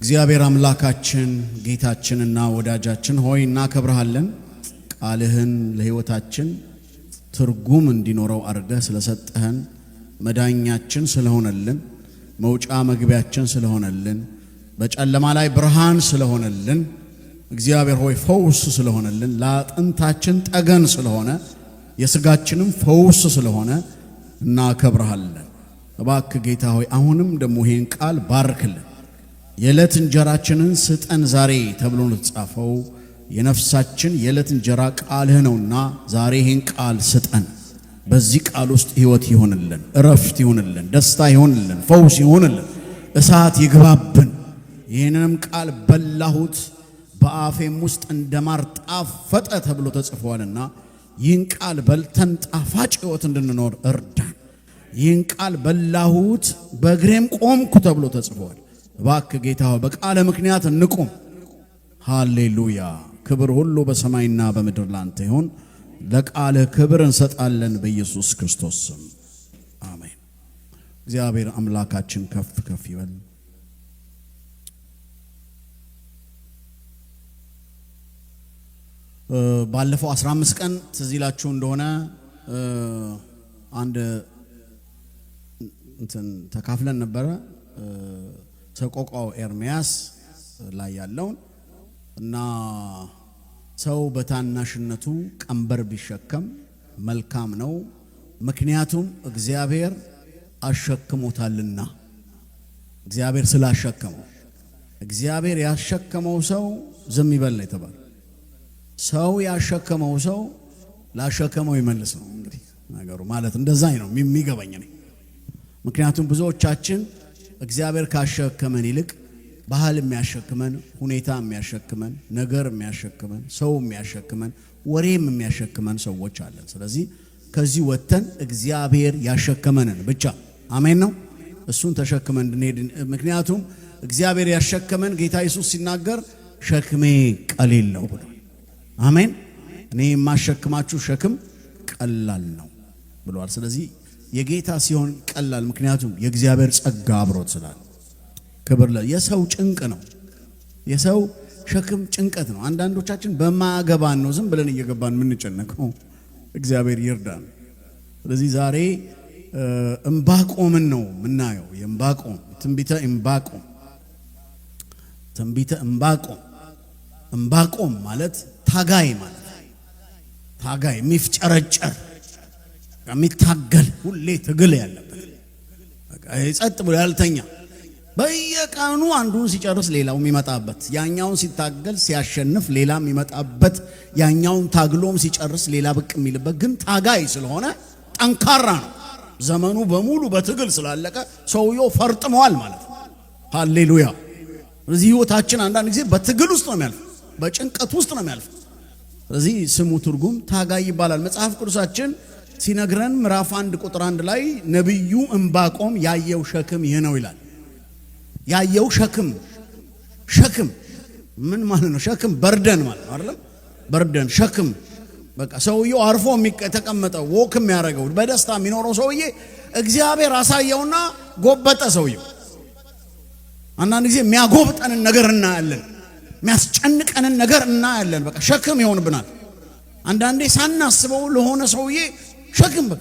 እግዚአብሔር አምላካችን ጌታችንና ወዳጃችን ሆይ እናከብርሃለን። ቃልህን ለሕይወታችን ትርጉም እንዲኖረው አድርገህ ስለሰጠህን መዳኛችን ስለሆነልን መውጫ መግቢያችን ስለሆነልን በጨለማ ላይ ብርሃን ስለሆነልን እግዚአብሔር ሆይ ፈውስ ስለሆነልን ለአጥንታችን ጠገን ስለሆነ የሥጋችንም ፈውስ ስለሆነ እናከብርሃለን። እባክህ ጌታ ሆይ አሁንም ደግሞ ይሄን ቃል ባርክልን። የዕለት እንጀራችንን ስጠን ዛሬ ተብሎ ተጻፈው የነፍሳችን የዕለት እንጀራ ቃልህ ነውና ዛሬ ይሄን ቃል ስጠን። በዚህ ቃል ውስጥ ሕይወት ይሆንልን፣ እረፍት ይሆንልን፣ ደስታ ይሆንልን፣ ፈውስ ይሆንልን፣ እሳት ይግባብን። ይህንንም ቃል በላሁት በአፌም ውስጥ እንደማር ጣፈጠ ተብሎ ተጽፏልና ይህን ቃል በልተን ጣፋጭ ሕይወት እንድንኖር እርዳን። ይህን ቃል በላሁት በእግሬም ቆምኩ ተብሎ ተጽፏል። እባክህ ጌታ ሆይ በቃለ ምክንያት እንቁም። ሃሌሉያ! ክብር ሁሉ በሰማይና በምድር ላንተ ይሁን። ለቃልህ ክብር እንሰጣለን በኢየሱስ ክርስቶስ ስም አሜን። እግዚአብሔር አምላካችን ከፍ ከፍ ይበል። ባለፈው 15 ቀን ትዝ ይላችሁ እንደሆነ አንድ ተካፍለን ነበረ ሰቆቃው ኤርምያስ ላይ ያለውን እና ሰው በታናሽነቱ ቀንበር ቢሸከም መልካም ነው፣ ምክንያቱም እግዚአብሔር አሸክሞታልና። እግዚአብሔር ስላሸከመው እግዚአብሔር ያሸከመው ሰው ዝም ይበል የተባለ ሰው ያሸከመው ሰው ላሸከመው ይመልስ ነው እንግዲህ ነገሩ ማለት እንደዛ ነው የሚገባኝ ነው። ምክንያቱም ብዙዎቻችን እግዚአብሔር ካሸከመን ይልቅ ባህል የሚያሸክመን፣ ሁኔታ የሚያሸክመን፣ ነገር የሚያሸክመን፣ ሰው የሚያሸክመን፣ ወሬም የሚያሸክመን ሰዎች አለን። ስለዚህ ከዚህ ወጥተን እግዚአብሔር ያሸከመንን ብቻ አሜን ነው እሱን ተሸክመን እንድንሄድ። ምክንያቱም እግዚአብሔር ያሸከመን ጌታ ኢየሱስ ሲናገር ሸክሜ ቀሊል ነው ብሏል። አሜን። እኔ የማሸክማችሁ ሸክም ቀላል ነው ብሏል። ስለዚህ የጌታ ሲሆን ቀላል፣ ምክንያቱም የእግዚአብሔር ጸጋ አብሮት ስላለ። ክብር የሰው ጭንቅ ነው፣ የሰው ሸክም ጭንቀት ነው። አንዳንዶቻችን በማገባን ነው ዝም ብለን እየገባን የምንጨነቀው። እግዚአብሔር ይርዳን። ስለዚህ ዛሬ ዕንባቆምን ነው የምናየው። የዕንባቆም ትንቢተ ዕንባቆም ዕንባቆም ማለት ታጋይ ማለት ታጋይ የሚፍጨረጨር የሚታገል ሁሌ ትግል ያለበት በቃ ጸጥ ብሎ ያልተኛ በየቀኑ አንዱን ሲጨርስ ሌላው የሚመጣበት፣ ያኛውን ሲታገል ሲያሸንፍ ሌላ የሚመጣበት፣ ያኛውን ታግሎም ሲጨርስ ሌላ ብቅ የሚልበት፣ ግን ታጋይ ስለሆነ ጠንካራ ነው። ዘመኑ በሙሉ በትግል ስላለቀ ሰውየው ፈርጥመዋል ማለት ነው። ሃሌሉያ! ስለዚህ ሕይወታችን አንዳንድ ጊዜ በትግል ውስጥ ነው የሚያልፈው፣ በጭንቀት ውስጥ ነው የሚያልፈው። ስለዚህ ስሙ ትርጉም ታጋይ ይባላል። መጽሐፍ ቅዱሳችን ሲነግረን ምዕራፍ 1 ቁጥር 1 ላይ ነብዩ ዕንባቆም ያየው ሸክም ይህ ነው ይላል። ያየው ሸክም ምን ማለት ነው? ሸክም በርደን ማለት ነው አይደል? በርደን ሸክም በቃ ሰውየው አርፎ ተቀመጠው ወክ የሚያደርገው በደስታ የሚኖረው ሰውዬ እግዚአብሔር አሳየውና ጎበጠ ሰውየው። አንዳንድ ጊዜ የሚያጎብጠንን ነገር እናያለን፣ የሚያስጨንቀንን ነገር እናያለን። በቃ ሸክም ይሆንብናል። አንዳንዴ ሳናስበው ለሆነ ሰውዬ ሸክም በቃ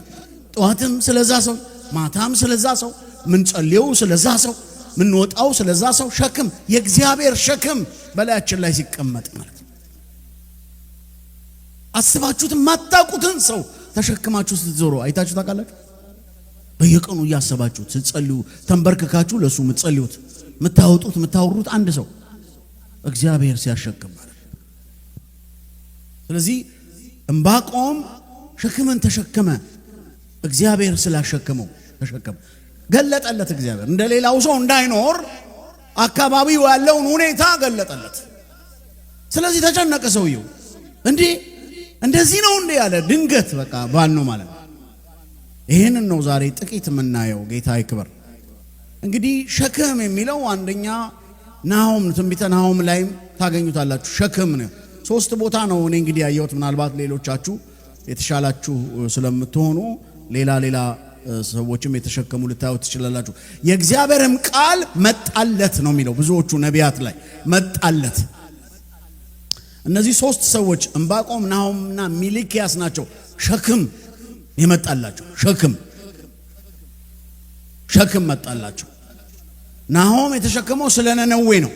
ጠዋትም ስለዛ ሰው፣ ማታም ስለዛ ሰው፣ ምን ጸልየው ስለዛ ሰው፣ ምን ወጣው ስለዛ ሰው ሸክም፣ የእግዚአብሔር ሸክም በላያችን ላይ ሲቀመጥ ማለት ነው። አስባችሁት ማታቁትን ሰው ተሸክማችሁ ስትዞሩ አይታችሁ ታውቃላችሁ? በየቀኑ እያሰባችሁት ስትጸልዩ ተንበርክካችሁ ለሱ የምትጸልዩት የምታወጡት የምታወሩት አንድ ሰው እግዚአብሔር ሲያሸክም ማለት ነው። ስለዚህ ዕንባቆም ሸክምን ተሸከመ፣ እግዚአብሔር ስላሸከመው ተሸከመ። ገለጠለት እግዚአብሔር እንደሌላው ሰው እንዳይኖር አካባቢው ያለውን ሁኔታ ገለጠለት። ስለዚህ ተጨነቀ ሰውየው። እንደዚህ ነው እንዴ ያለ ድንገት በቃ ባልነው ማለት ነው። ይሄንን ነው ዛሬ ጥቂት የምናየው። ጌታ ይክበር። እንግዲህ ሸክም የሚለው አንደኛ ናሆም ትንቢተ ናሆም ላይም ታገኙታላችሁ። ሸክም ነው 3 ቦታ ነው እኔ እንግዲህ ያየሁት። ምናልባት ሌሎቻችሁ የተሻላችሁ ስለምትሆኑ ሌላ ሰዎችም የተሸከሙ ልታዩት ትችላላችሁ። የእግዚአብሔርም ቃል መጣለት ነው የሚለው ብዙዎቹ ነቢያት ላይ መጣለት። እነዚህ ሶስት ሰዎች ዕንባቆም፣ ናሆምና ሚልክያስ ናቸው። ሸክም የመጣላቸው ሸክም መጣላቸው። ናሆም የተሸከመው ስለ ነነዌ ነው።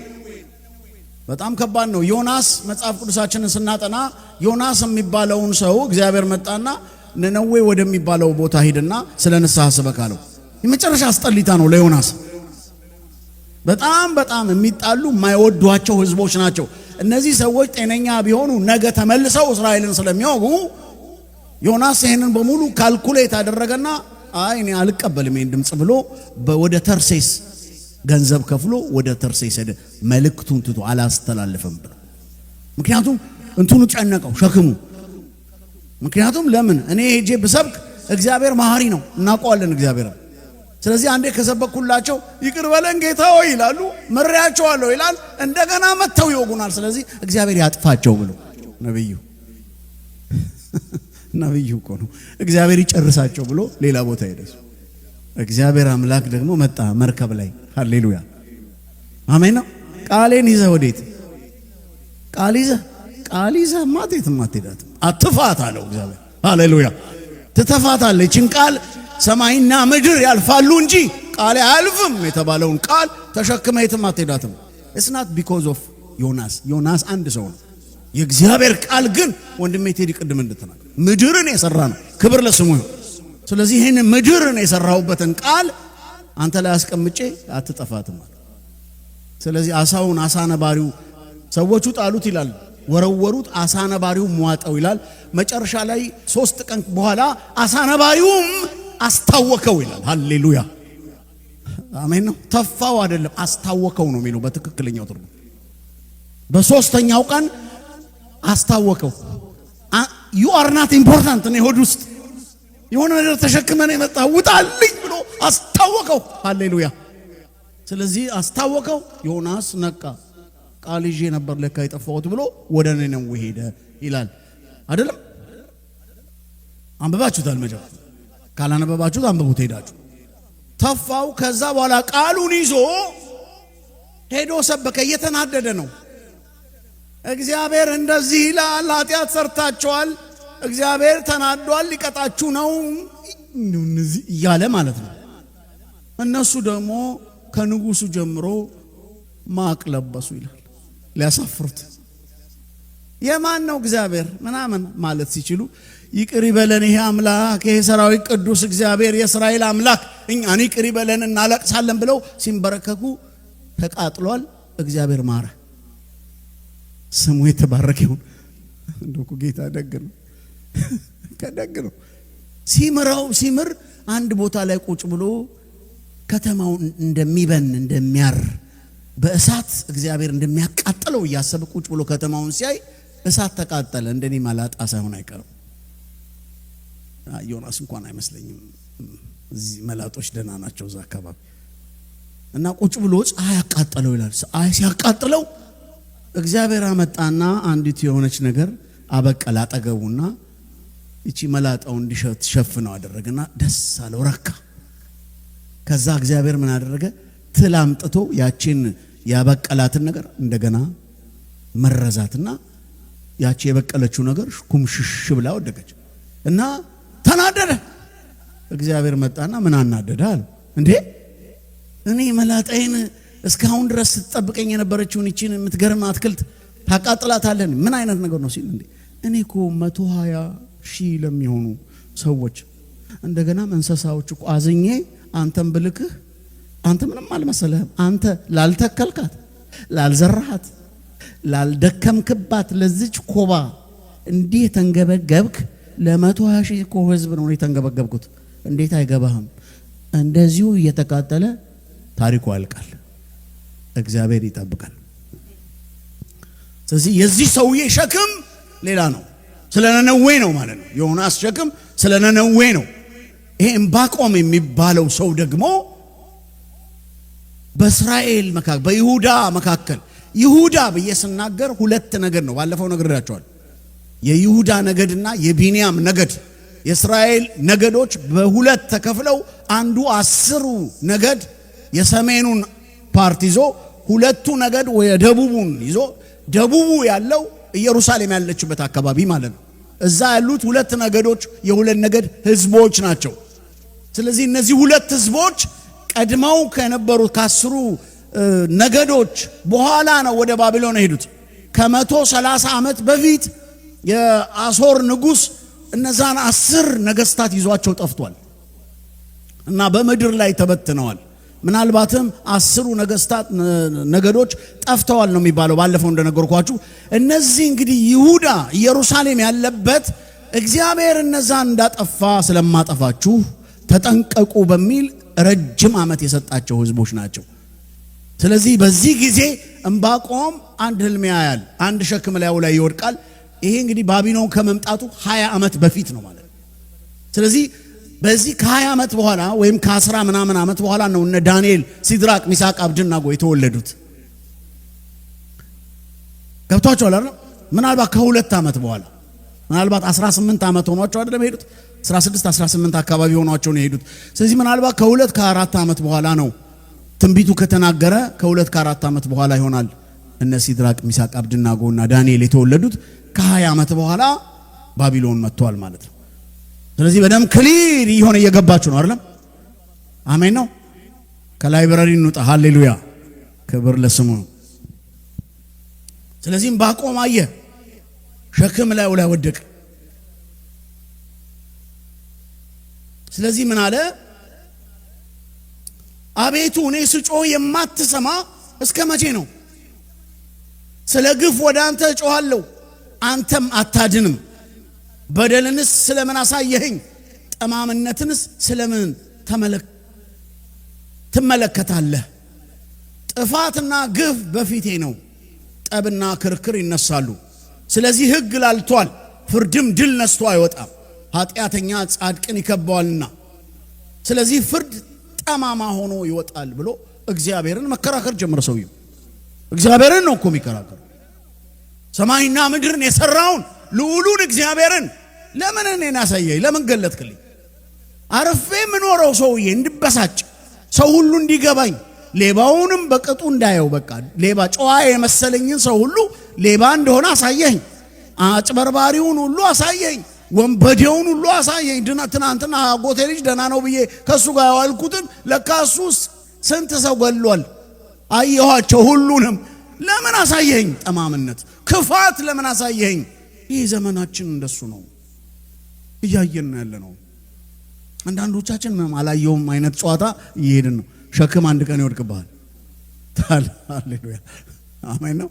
በጣም ከባድ ነው። ዮናስ መጽሐፍ ቅዱሳችንን ስናጠና ዮናስ የሚባለውን ሰው እግዚአብሔር መጣና ነነዌ ወደሚባለው ቦታ ሄድና ስለ ንስሐ ስበክ አለው። የመጨረሻ አስጠሊታ ነው ለዮናስ። በጣም የሚጣሉ የማይወዷቸው ህዝቦች ናቸው። እነዚህ ሰዎች ጤነኛ ቢሆኑ ነገ ተመልሰው እስራኤልን ስለሚወጉ ዮናስ ይሄንን በሙሉ ካልኩሌት አደረገና አይ እኔ አልቀበልም ይሄን ድምጽ ብሎ ወደ ተርሴስ ገንዘብ ከፍሎ ወደ ተርሴስ ሄደ። መልእክቱን ትቶ አላስተላለፈም ብሎ ምክንያቱም እንትኑ ጨነቀው ሸክሙ። ምክንያቱም ለምን እኔ ሄጄ ብሰብክ እግዚአብሔር መሐሪ ነው እናውቀዋለን እግዚአብሔር። ስለዚህ አንዴ ከሰበኩላቸው ይቅር በለን ጌታ ሆይ ይላሉ፣ መሪያቸዋለሁ ይላል፣ እንደገና መተው ይወጉናል። ስለዚህ እግዚአብሔር ያጥፋቸው ብሎ ነብዩ እኮ ነው እግዚአብሔር ይጨርሳቸው ብሎ ሌላ ቦታ ሄደ። እግዚአብሔር አምላክ ደግሞ መጣ መርከብ ላይ። ሃሌሉያ አሜን ነው። ቃሌን ይዘህ ወዴት? ቃል ይዘህ ማትሄዳት አትፋት አለው እግዚአብሔር። ሃሌሉያ ትተፋታለህ። ይህችን ቃል ሰማይና ምድር ያልፋሉ እንጂ ቃሌ አያልፍም የተባለውን ቃል ተሸክመህ የትም አትሄዳትም። it's not because of ዮናስ አንድ ሰው ነው። የእግዚአብሔር ቃል ግን ወንድሜ ቴዲ ቅድም እንደተናገረ ምድርን የሰራ ነው። ክብር ለስሙ ይሁን። ስለዚህ ይሄን ምድርን የሰራውበትን ቃል አንተ ላይ አስቀምጬ አትጠፋትም ማለት። ስለዚህ አሳ ነባሪው ሰዎቹ ጣሉት ይላል፣ ወረወሩት፣ አሳ ነባሪው ሟጠው ይላል። መጨረሻ ላይ 3 ቀን በኋላ አሳ ነባሪውም አስታወከው ይላል። ሃሌሉያ አሜን ነው። ተፋው አይደለም አስታወከው ነው የሚለው በትክክለኛው ትርጉም። በሶስተኛው ቀን አስታወከው። you are not important እኔ ሆድ ውስጥ የሆነ ነገር ተሸክመን የመጣ ውጣልኝ ብሎ አስታወከው። ሃሌሉያ ስለዚህ አስታወከው። ዮናስ ነቃ። ቃል ይዤ ነበር ለካ የጠፋሁት ብሎ ወደ ነነዌ ሄደ ይላል አይደለም? አንብባችሁታል መጀመሪያ። ካላነበባችሁት አንብቡት ሄዳችሁ። ተፋው። ከዛ በኋላ ቃሉን ይዞ ሄዶ ሰበከ። እየተናደደ ነው። እግዚአብሔር እንደዚህ ይላል፣ ኃጢአት ሰርታችኋል፣ እግዚአብሔር ተናዷል፣ ሊቀጣችሁ ነው እያለ ማለት ነው። እነሱ ደግሞ ከንጉሱ ጀምሮ ማቅ ለበሱ ይላል ሊያሳፍሩት። የማን ነው እግዚአብሔር ምናምን ማለት ሲችሉ ይቅር ይበለን ይሄ አምላክ፣ ይሄ ሰራዊት ቅዱስ እግዚአብሔር የእስራኤል አምላክ እኛን ይቅር ይበለን እናለቅሳለን ብለው ሲንበረከኩ ተቃጥሏል። እግዚአብሔር ማረ። ስሙ የተባረከ ይሁን። እንደው ጌታ ደግ ነው ከደግ ነው። ሲምር አንድ ቦታ ላይ ቁጭ ብሎ ከተማው እንደሚያር በእሳት እግዚአብሔር እንደሚያቃጥለው እያሰበ ቁጭ ብሎ ከተማውን ሲያይ እሳት ተቃጠለ። እንደኔ ማላጣ ሳይሆን አይቀርም። ዮናስ እንኳን አይመስለኝም። እዚህ መላጦች ደህና ናቸው እዛ አካባቢ። እና ቁጭ ብሎ ፀሐይ ያቃጠለው ይላል። ፀሐይ ሲያቃጥለው እግዚአብሔር አመጣና አንዲት የሆነች ነገር አበቀለ አጠገቡና እቺ መላጣው እንዲሸፍነው አደረገና ደስ አለው፣ ረካ። ከዛ እግዚአብሔር ምን አደረገ? ትል አምጥቶ ያቺን ያበቀላትን ነገር እንደገና መረዛትና ያቺ የበቀለችው ነገር ኩምሽሽ ብላ ወደቀች እና ተናደደ። እግዚአብሔር መጣና ምን አናደደ አለ። እንዴ እኔ መላጣዬን እስካሁን ድረስ ስትጠብቀኝ የነበረችውን ይቺን የምትገርም አትክልት ታቃጥላታለን? ምን አይነት ነገር ነው ሲል፣ እንዴ እኔ እኮ 120,000 ለሚሆኑ ሰዎች እንደገና እንስሳዎች እኮ አዝኜ አንተን ብልክህ አንተ ምንም አልመሰለህም። አንተ ላልተከልካት፣ ላልዘራሃት፣ ላልደከምክባት ለዚች ኮባ እንዲህ ተንገበገብክ። ለ120,000 እኮ ህዝብ ነው የተንገበገብኩት። እንዴት አይገባህም? እንደዚሁ እየተቃጠለ ታሪኩ ያልቃል። እግዚአብሔር ይጠብቃል። ስለዚህ የዚህ ሰውዬ ሸክም ሌላ ነው። ስለ ነነዌ ነው ማለት ነው። ዮናስ ሸክም ስለ ነነዌ ነው። ይሄ ዕንባቆም የሚባለው ሰው ደግሞ በእስራኤል መካከል በይሁዳ መካከል ይሁዳ ብዬ ስናገር 2 ነገድ ነው። ባለፈው ነግሬያቸዋል። የይሁዳ ነገድና የቢንያም ነገድ የእስራኤል ነገዶች በሁለት ተከፍለው አንዱ 10 ነገድ የሰሜኑን ፓርት ይዞ ሁለቱ ነገድ ወደ ደቡቡን ይዞ ደቡቡ ያለው ኢየሩሳሌም ያለችበት አካባቢ ማለት ነው። እዛ ያሉት ሁለት ነገዶች የሁለት ነገድ ህዝቦች ናቸው። ስለዚህ እነዚህ ሁለት ህዝቦች ቀድመው ከነበሩት ከ10 ነገዶች በኋላ ነው ወደ ባቢሎን ሄዱት። ከ130 ዓመት በፊት የአሦር ንጉስ እነዛን 10 ነገስታት ይዟቸው ጠፍቷል እና በምድር ላይ ተበትነዋል። ምናልባትም 10 ነገዶች ጠፍተዋል ነው የሚባለው። ባለፈው እንደነገርኳችሁ እነዚህ እንግዲህ ይሁዳ ኢየሩሳሌም ያለበት እግዚአብሔር እነዛን እንዳጠፋ ስለማጠፋችሁ ተጠንቀቁ በሚል ረጅም ዓመት የሰጣቸው ህዝቦች ናቸው። ስለዚህ በዚህ ጊዜ ዕንባቆም አንድ ህልም ያያል። አንድ ሸክም ላይ ይወድቃል። ይሄ እንግዲህ ባቢሎን ከመምጣቱ 20 ዓመት በፊት ነው ማለት ነው። ስለዚህ በዚህ ከ20 ዓመት በኋላ ወይም ከ10 ምናምን ዓመት በኋላ ነው እነ ዳንኤል፣ ሲድራቅ፣ ሚሳቅ፣ አብደናጎ የተወለዱት። ገብቷቸዋል አይደል? ምናልባት ከ2 ዓመት በኋላ ምናልባት 18 ዓመት ሆኗቸው አይደለም የሄዱት 16 18 አካባቢ ሆኗቸው ነው የሄዱት። ስለዚህ ምናልባት ከ2 ከ4 ዓመት በኋላ ነው ትንቢቱ ከተናገረ ከ2 ከ4 ዓመት በኋላ ይሆናል እነ ሲድራቅ፣ ሚሳቅ፣ አብደናጎና ዳንኤል የተወለዱት። ከ20 ዓመት በኋላ ባቢሎን መጥቷል ማለት ነው። ስለዚህ በደም ክሊር ይሆነ እየገባችሁ ነው አይደለም? አሜን ነው። ከላይብረሪ እንውጣ። ሃሌሉያ ክብር ለስሙ። ስለዚህ ዕንባቆም አየ፣ ሸክም ላይ ወደቀ። ስለዚህ ምን አለ? አቤቱ እኔ ስጮህ የማትሰማ እስከ መቼ ነው? ስለ ግፍ ወደ አንተ እጮሃለሁ፣ አንተም አታድንም። በደልንስ ስለምን አሳየኸኝ? ጠማምነትንስ ስለምን ትመለከታለህ? ጥፋትና ግፍ በፊቴ ነው፣ ጠብና ክርክር ይነሳሉ። ስለዚህ ሕግ ላልቷል፣ ፍርድም ድል ነስቶ አይወጣም። ኃጢአተኛ ጻድቅን ይከበዋልና፣ ስለዚህ ፍርድ ጠማማ ሆኖ ይወጣል ብሎ እግዚአብሔርን መከራከር ጀመረ። ሰውየው እግዚአብሔርን ነው እኮ የሚከራከር። ሰማይና ምድርን የሰራውን ልዑሉን እግዚአብሔርን ለምን እኔን አሳየኝ? ለምን ገለጥክልኝ? አርፌ የምኖረው ሰውዬ እንድበሳጭ፣ ሰው ሁሉ እንዲገባኝ፣ ሌባውንም በቅጡ እንዳየው፣ በቃ ሌባ ጨዋ የመሰለኝን ሰው ሁሉ ሌባ እንደሆነ አሳየኝ። አጭበርባሪውን ሁሉ አሳየኝ። ወንበዴውን ሁሉ አሳየኝ። ትናንትና አጎቴ ልጅ ደህና ነው ብዬ ከሱ ጋር ያዋልኩትን ለካ እሱስ ስንት ሰው ገሏል። አየኋቸው ሁሉንም። ለምን አሳየኝ? ጠማምነት፣ ክፋት ለምን አሳየኝ? ይህ ዘመናችን እንደሱ ነው፣ እያየን ያለ ነው። አንዳንዶቻችን ምንም አላየውም አይነት ጨዋታ እየሄድን ነው። ሸክም አንድ ቀን ይወድቅብሃል። ሃሌሉያ አሜን ነው።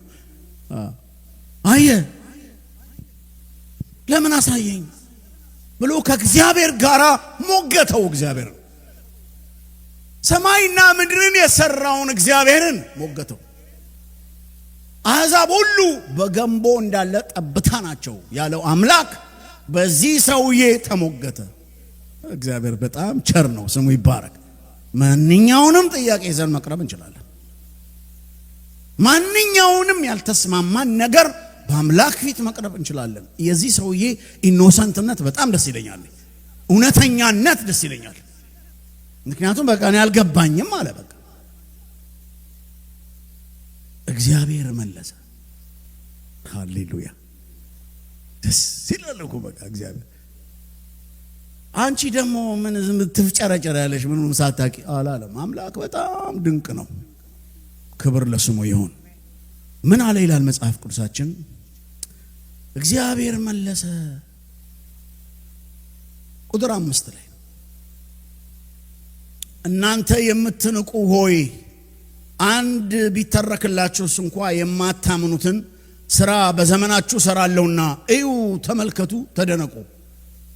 አየ ለምን አሳየኝ ብሎ ከእግዚአብሔር ጋር ሞገተው። እግዚአብሔር ሰማይና ምድርን የሰራውን እግዚአብሔርን ሞገተው። አሕዛብ ሁሉ በገንቦ እንዳለ ጠብታ ናቸው ያለው አምላክ በዚህ ሰውዬ ተሞገተ። እግዚአብሔር በጣም ቸር ነው፣ ስሙ ይባረክ። ማንኛውንም ጥያቄ ይዘን መቅረብ እንችላለን። ማንኛውንም ያልተስማማን ነገር በአምላክ ፊት መቅረብ እንችላለን። የዚህ ሰውዬ ኢኖሰንትነት በጣም ደስ ይለኛል፣ እውነተኛነት ደስ ይለኛል። ምክንያቱም በቃ እኔ አልገባኝም አለ። በቃ እግዚአብሔር መለሰ። ሃሌሉያ ደስ ይላል እኮ በቃ እግዚአብሔር። አንቺ ደግሞ ምን ትፍጨረጨረ ያለሽ ምንም ሳታቂ አላለም። አምላክ በጣም ድንቅ ነው። ክብር ለስሙ ይሁን። ምን አለ ይላል መጽሐፍ ቅዱሳችን? እግዚአብሔር መለሰ። ቁጥር 5 ላይ እናንተ የምትንቁ ሆይ አንድ ቢተረክላችሁስ እንኳ የማታምኑትን ስራ በዘመናችሁ ሰራለሁና እዩ፣ ተመልከቱ፣ ተደነቁ።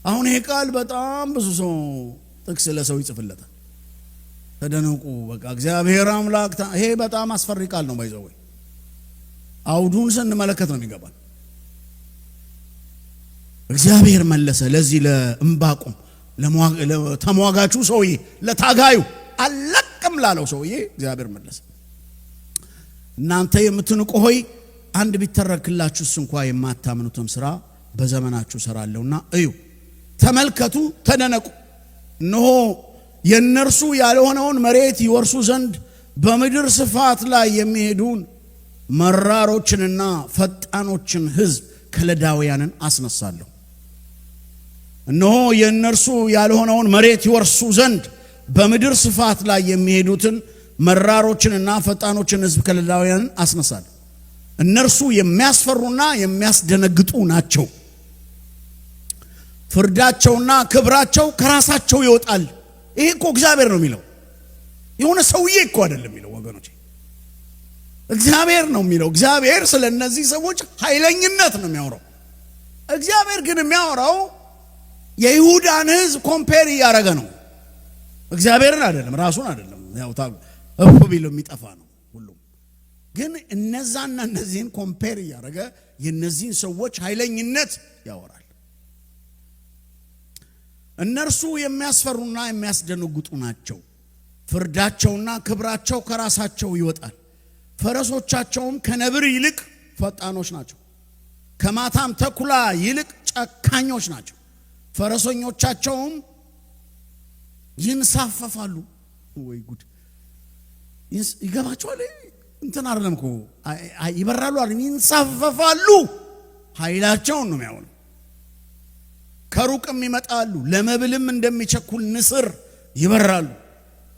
አሁን ይሄ ቃል በጣም ብዙ ሰው ጥቅስ ለሰው ይጽፍለታል። ተደነቁ በቃ እግዚአብሔር አምላክ። ይሄ በጣም አስፈሪ ቃል ነው። ባይዘው አውዱን ስንመለከት ነው የሚገባል። እግዚአብሔር መለሰ ለዚህ ለዕንባቆም ለተሟጋቹ ሰውዬ፣ ለታጋዩ አለቅም ላለው ሰውዬ እግዚአብሔር መለሰ። እናንተ የምትንቁ ሆይ አንድ ቢተረክላችሁስ እንኳ የማታምኑትን ስራ በዘመናችሁ ሰራለሁና እዩ፣ ተመልከቱ ተደነቁ እነሆ የነርሱ ያልሆነውን መሬት ይወርሱ ዘንድ በምድር ስፋት ላይ የሚሄዱን መራሮችንና ፈጣኖችን ሕዝብ ከለዳውያንን አስነሳለሁ። እነሆ የነርሱ ያልሆነውን መሬት ይወርሱ ዘንድ በምድር ስፋት ላይ የሚሄዱትን መራሮችንና ፈጣኖችን ሕዝብ ከለዳውያንን አስነሳለሁ። እነርሱ የሚያስፈሩና የሚያስደነግጡ ናቸው። ፍርዳቸውና ክብራቸው ከራሳቸው ይወጣል። ይሄ እኮ እግዚአብሔር ነው የሚለው፣ የሆነ ሰውዬ እኮ አይደለም የሚለው ወገኖቼ፣ እግዚአብሔር ነው የሚለው። እግዚአብሔር ስለ እነዚህ ሰዎች ኃይለኝነት ነው የሚያወራው። እግዚአብሔር ግን የሚያወራው የይሁዳን ሕዝብ ኮምፔር እያደረገ ነው። እግዚአብሔርን አይደለም፣ ራሱን አይደለም። ያው እፍ ቢል የሚጠፋ ነው ሁሉም። ግን እነዛና እነዚህን ኮምፔር እያደረገ የነዚህን ሰዎች ኃይለኝነት ያወራል። እነርሱ የሚያስፈሩና የሚያስደነግጡ ናቸው። ፍርዳቸውና ክብራቸው ከራሳቸው ይወጣል። ፈረሶቻቸውም ከነብር ይልቅ ፈጣኖች ናቸው፣ ከማታም ተኩላ ይልቅ ጨካኞች ናቸው። ፈረሰኞቻቸውም ይንሳፈፋሉ። ወይ ጉድ! ይገባቸዋል። እንትን አይደለም እኮ ይበራሉ አይደል? ይንሳፈፋሉ። ኃይላቸውን ነው የሚያወጣው። ከሩቅም ይመጣሉ፣ ለመብልም እንደሚቸኩል ንስር ይበራሉ።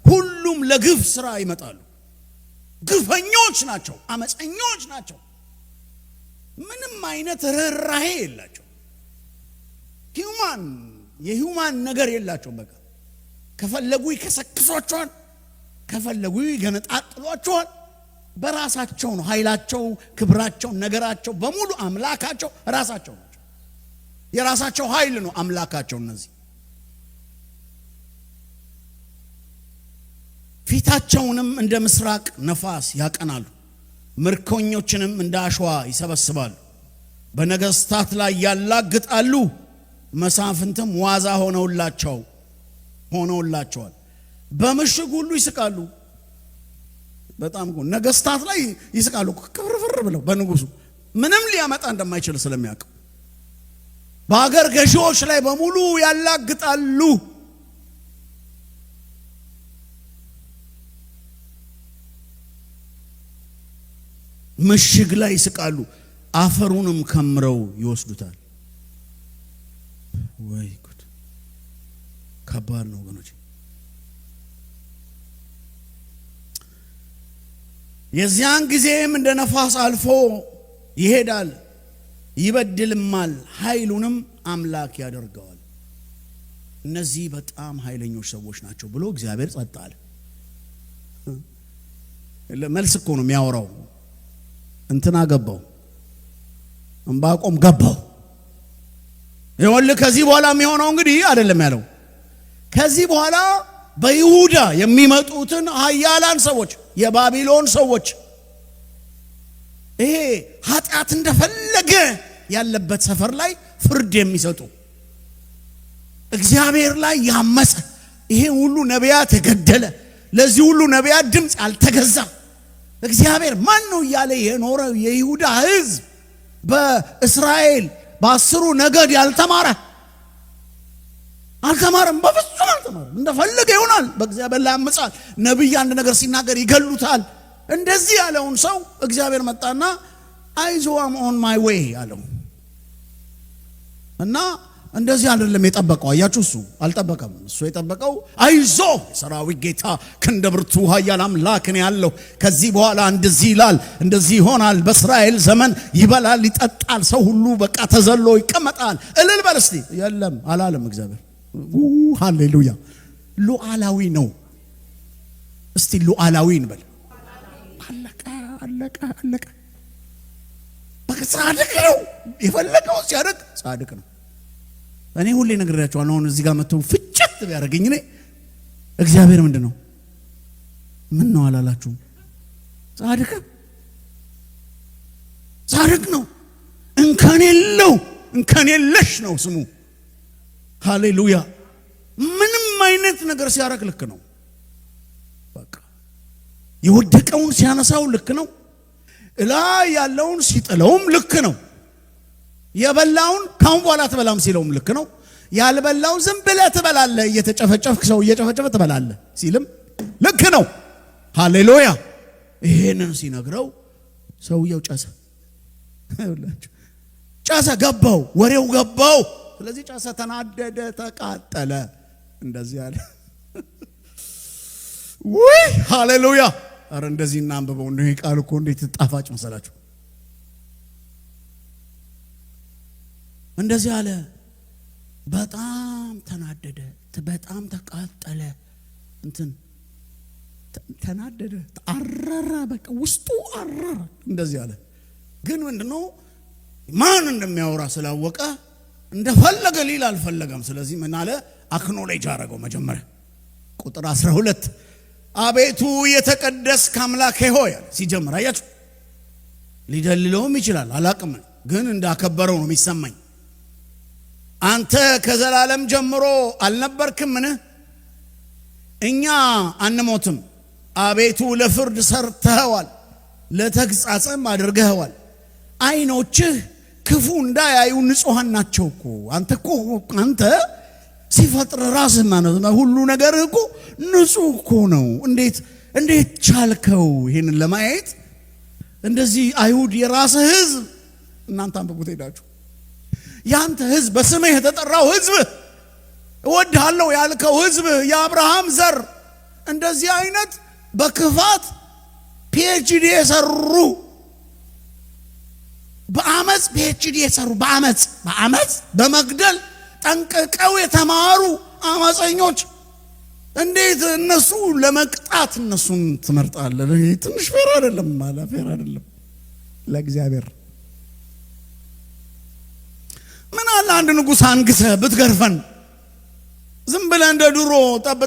ሁሉም ለግፍ ስራ ይመጣሉ። ግፈኞች ናቸው፣ አመፀኞች ናቸው። ምንም አይነት ርህራሄ የላቸው። የሂውማን ነገር የላቸው። በቃ ከፈለጉ ይከሰክሷቸዋል፣ ከፈለጉ ይገነጣጥሏቸዋል። በራሳቸው ነው ኃይላቸው፣ ክብራቸው፣ ነገራቸው በሙሉ አምላካቸው ራሳቸው ናቸው። የራሳቸው ኃይል ነው አምላካቸው። እነዚህ ፊታቸውንም እንደ ምስራቅ ነፋስ ያቀናሉ፣ ምርኮኞችንም እንደ አሸዋ ይሰበስባሉ። በነገስታት ላይ ያላግጣሉ፣ መሳፍንትም ዋዛ ሆነውላቸዋል። በምሽግ ሁሉ ይስቃሉ። በጣም ነገስታት ላይ ይስቃሉ፣ ክብርፍር ብለው በንጉሱ ምንም ሊያመጣ እንደማይችል ስለሚያውቁ በአገር ገዢዎች ላይ በሙሉ ያላግጣሉ። ምሽግ ላይ ይስቃሉ፣ አፈሩንም ከምረው ይወስዱታል። ወይ ጉድ! ከባድ ነው ወገኖች። የዚያን ጊዜም እንደ ነፋስ አልፎ ይሄዳል፣ ይበድልማል፣ ኃይሉንም አምላክ ያደርገዋል። እነዚህ በጣም ኃይለኞች ሰዎች ናቸው ብሎ እግዚአብሔር ጸጥ አለ። መልስ እኮ ነው የሚያወራው። እንትና ገባው፣ ዕንባቆም ገባው። ይኸውልህ ከዚህ በኋላ የሚሆነው እንግዲህ አይደለም ያለው። ከዚህ በኋላ በይሁዳ የሚመጡትን ኃያላን ሰዎች፣ የባቢሎን ሰዎች፣ ይሄ ኃጢአት እንደፈለገ ያለበት ሰፈር ላይ ፍርድ የሚሰጡ እግዚአብሔር ላይ ያመፀ ይሄ ሁሉ ነቢያት የገደለ ለዚህ ሁሉ ነቢያት ድምፅ ያልተገዛ እግዚአብሔር ማን ነው እያለ የኖረው የይሁዳ ሕዝብ በእስራኤል በ10 ነገድ ያልተማረ አልተማረም። በፍጹም አልተማረም። እንደፈለገ ይሆናል። በእግዚአብሔር ላይ ያመጻል። ነብይ አንድ ነገር ሲናገር ይገሉታል። እንደዚህ ያለውን ሰው እግዚአብሔር መጣና አይዞ አም ኦን ማይ ዌይ አለው እና እንደዚህ አይደለም የጠበቀው። አያችሁ፣ እሱ አልጠበቀም። እሱ የጠበቀው አይዞ ሰራዊት ጌታ ክንደ ብርቱ ኃያል አምላክ ነው ያለው። ከዚህ በኋላ እንደዚህ ይላል፣ እንደዚህ ይሆናል። በእስራኤል ዘመን ይበላል፣ ይጠጣል፣ ሰው ሁሉ በቃ ተዘሎ ይቀመጣል። እልል በል እስቲ። የለም አላለም እግዚአብሔር። ሃሌሉያ! ሉዓላዊ ነው። እስቲ ሉዓላዊ እንበል። አለቀ። በቃ ጻድቅ ነው። የፈለገው ሲያደርግ ጻድቅ ነው። እኔ ሁሌ ነግሬያቸዋለሁ። አሁን እዚህ ጋር መጥተው ፍጭት ቢያደርገኝ እኔ እግዚአብሔር ምንድነው ምን ነው አላላችሁ? ጻድቅ ነው። እንከን የለሽ ነው ስሙ። ሃሌሉያ! ምንም አይነት ነገር ሲያደርግ ልክ ነው። በቃ የወደቀውን ሲያነሳው ልክ ነው። እላይ ያለውን ሲጥለውም ልክ ነው። የበላውን ካሁን በኋላ ተበላም ሲለውም ልክ ነው። ያልበላው ዝም ብለህ ትበላለህ እየተጨፈጨፍክ ሰው እየጨፈጨፈ ትበላለህ ሲልም ልክ ነው። ሃሌሉያ። ይሄንን ሲነግረው ሰውየው ጨሰ። ጨሰ፣ ገባው፣ ወሬው ገባው። ስለዚህ ጨሰ፣ ተናደደ፣ ተቃጠለ። እንደዚህ አለ። ወይ ሃሌሉያ። አረ እንደዚህ እናንብበው። ይሄ ቃል እኮ እንዴት ጣፋጭ መሰላችሁ። እንደዚህ አለ። በጣም ተናደደ፣ በጣም ተቃጠለ። ተናደደ፣ አረረ፣ በቃ ውስጡ አረረ። እንደዚህ አለ። ግን ምንድነው ማን እንደሚያወራ ስላወቀ እንደፈለገ ሊል አልፈለገም። ስለዚህ ምን አለ? አክኖሌጅ አደረገው። መጀመሪያ ቁጥር 12 አቤቱ የተቀደስክ አምላኬ ሆይ ሲጀምር አያችሁ። ሊደልለውም ይችላል አላቅም፣ ግን እንዳከበረው ነው የሚሰማኝ። አንተ ከዘላለም ጀምሮ አልነበርክምን? እኛ አንሞትም። አቤቱ ለፍርድ ሰርተኸዋል፣ ለተግሣጽም አድርገኸዋል። ዓይኖችህ ክፉ እንዳያዩ ንጹሐን ናቸው እኮ። አንተ ሲፈጥር ራስህ ማለት ነው ሁሉ ነገር እኮ ንጹህ እኮ ነው። እንዴት ቻልከው ይሄንን ለማየት? እንደዚህ አይሁድ የራስህ ሕዝብ እናንተ አንብቡት ሄዳችሁ ያንተ ሕዝብ በስምህ የተጠራው ሕዝብ እወድሃለሁ ያልከው ሕዝብ የአብርሃም ዘር እንደዚህ አይነት በክፋት ፒኤችዲ የሰሩ በአመጽ ፒኤችዲ የሰሩ በአመጽ በመግደል ጠንቅቀው የተማሩ አመፀኞች እንዴት እነሱ ለመቅጣት እነሱን ትመርጣለህ? ትንሽ ፌር አይደለም ማለት ፌር አይደለም ለእግዚአብሔር። ምን አለ አንድ ንጉሥ አንግሰህ ብትገርፈን፣ ዝም ብለህ እንደ ድሮ ጠብ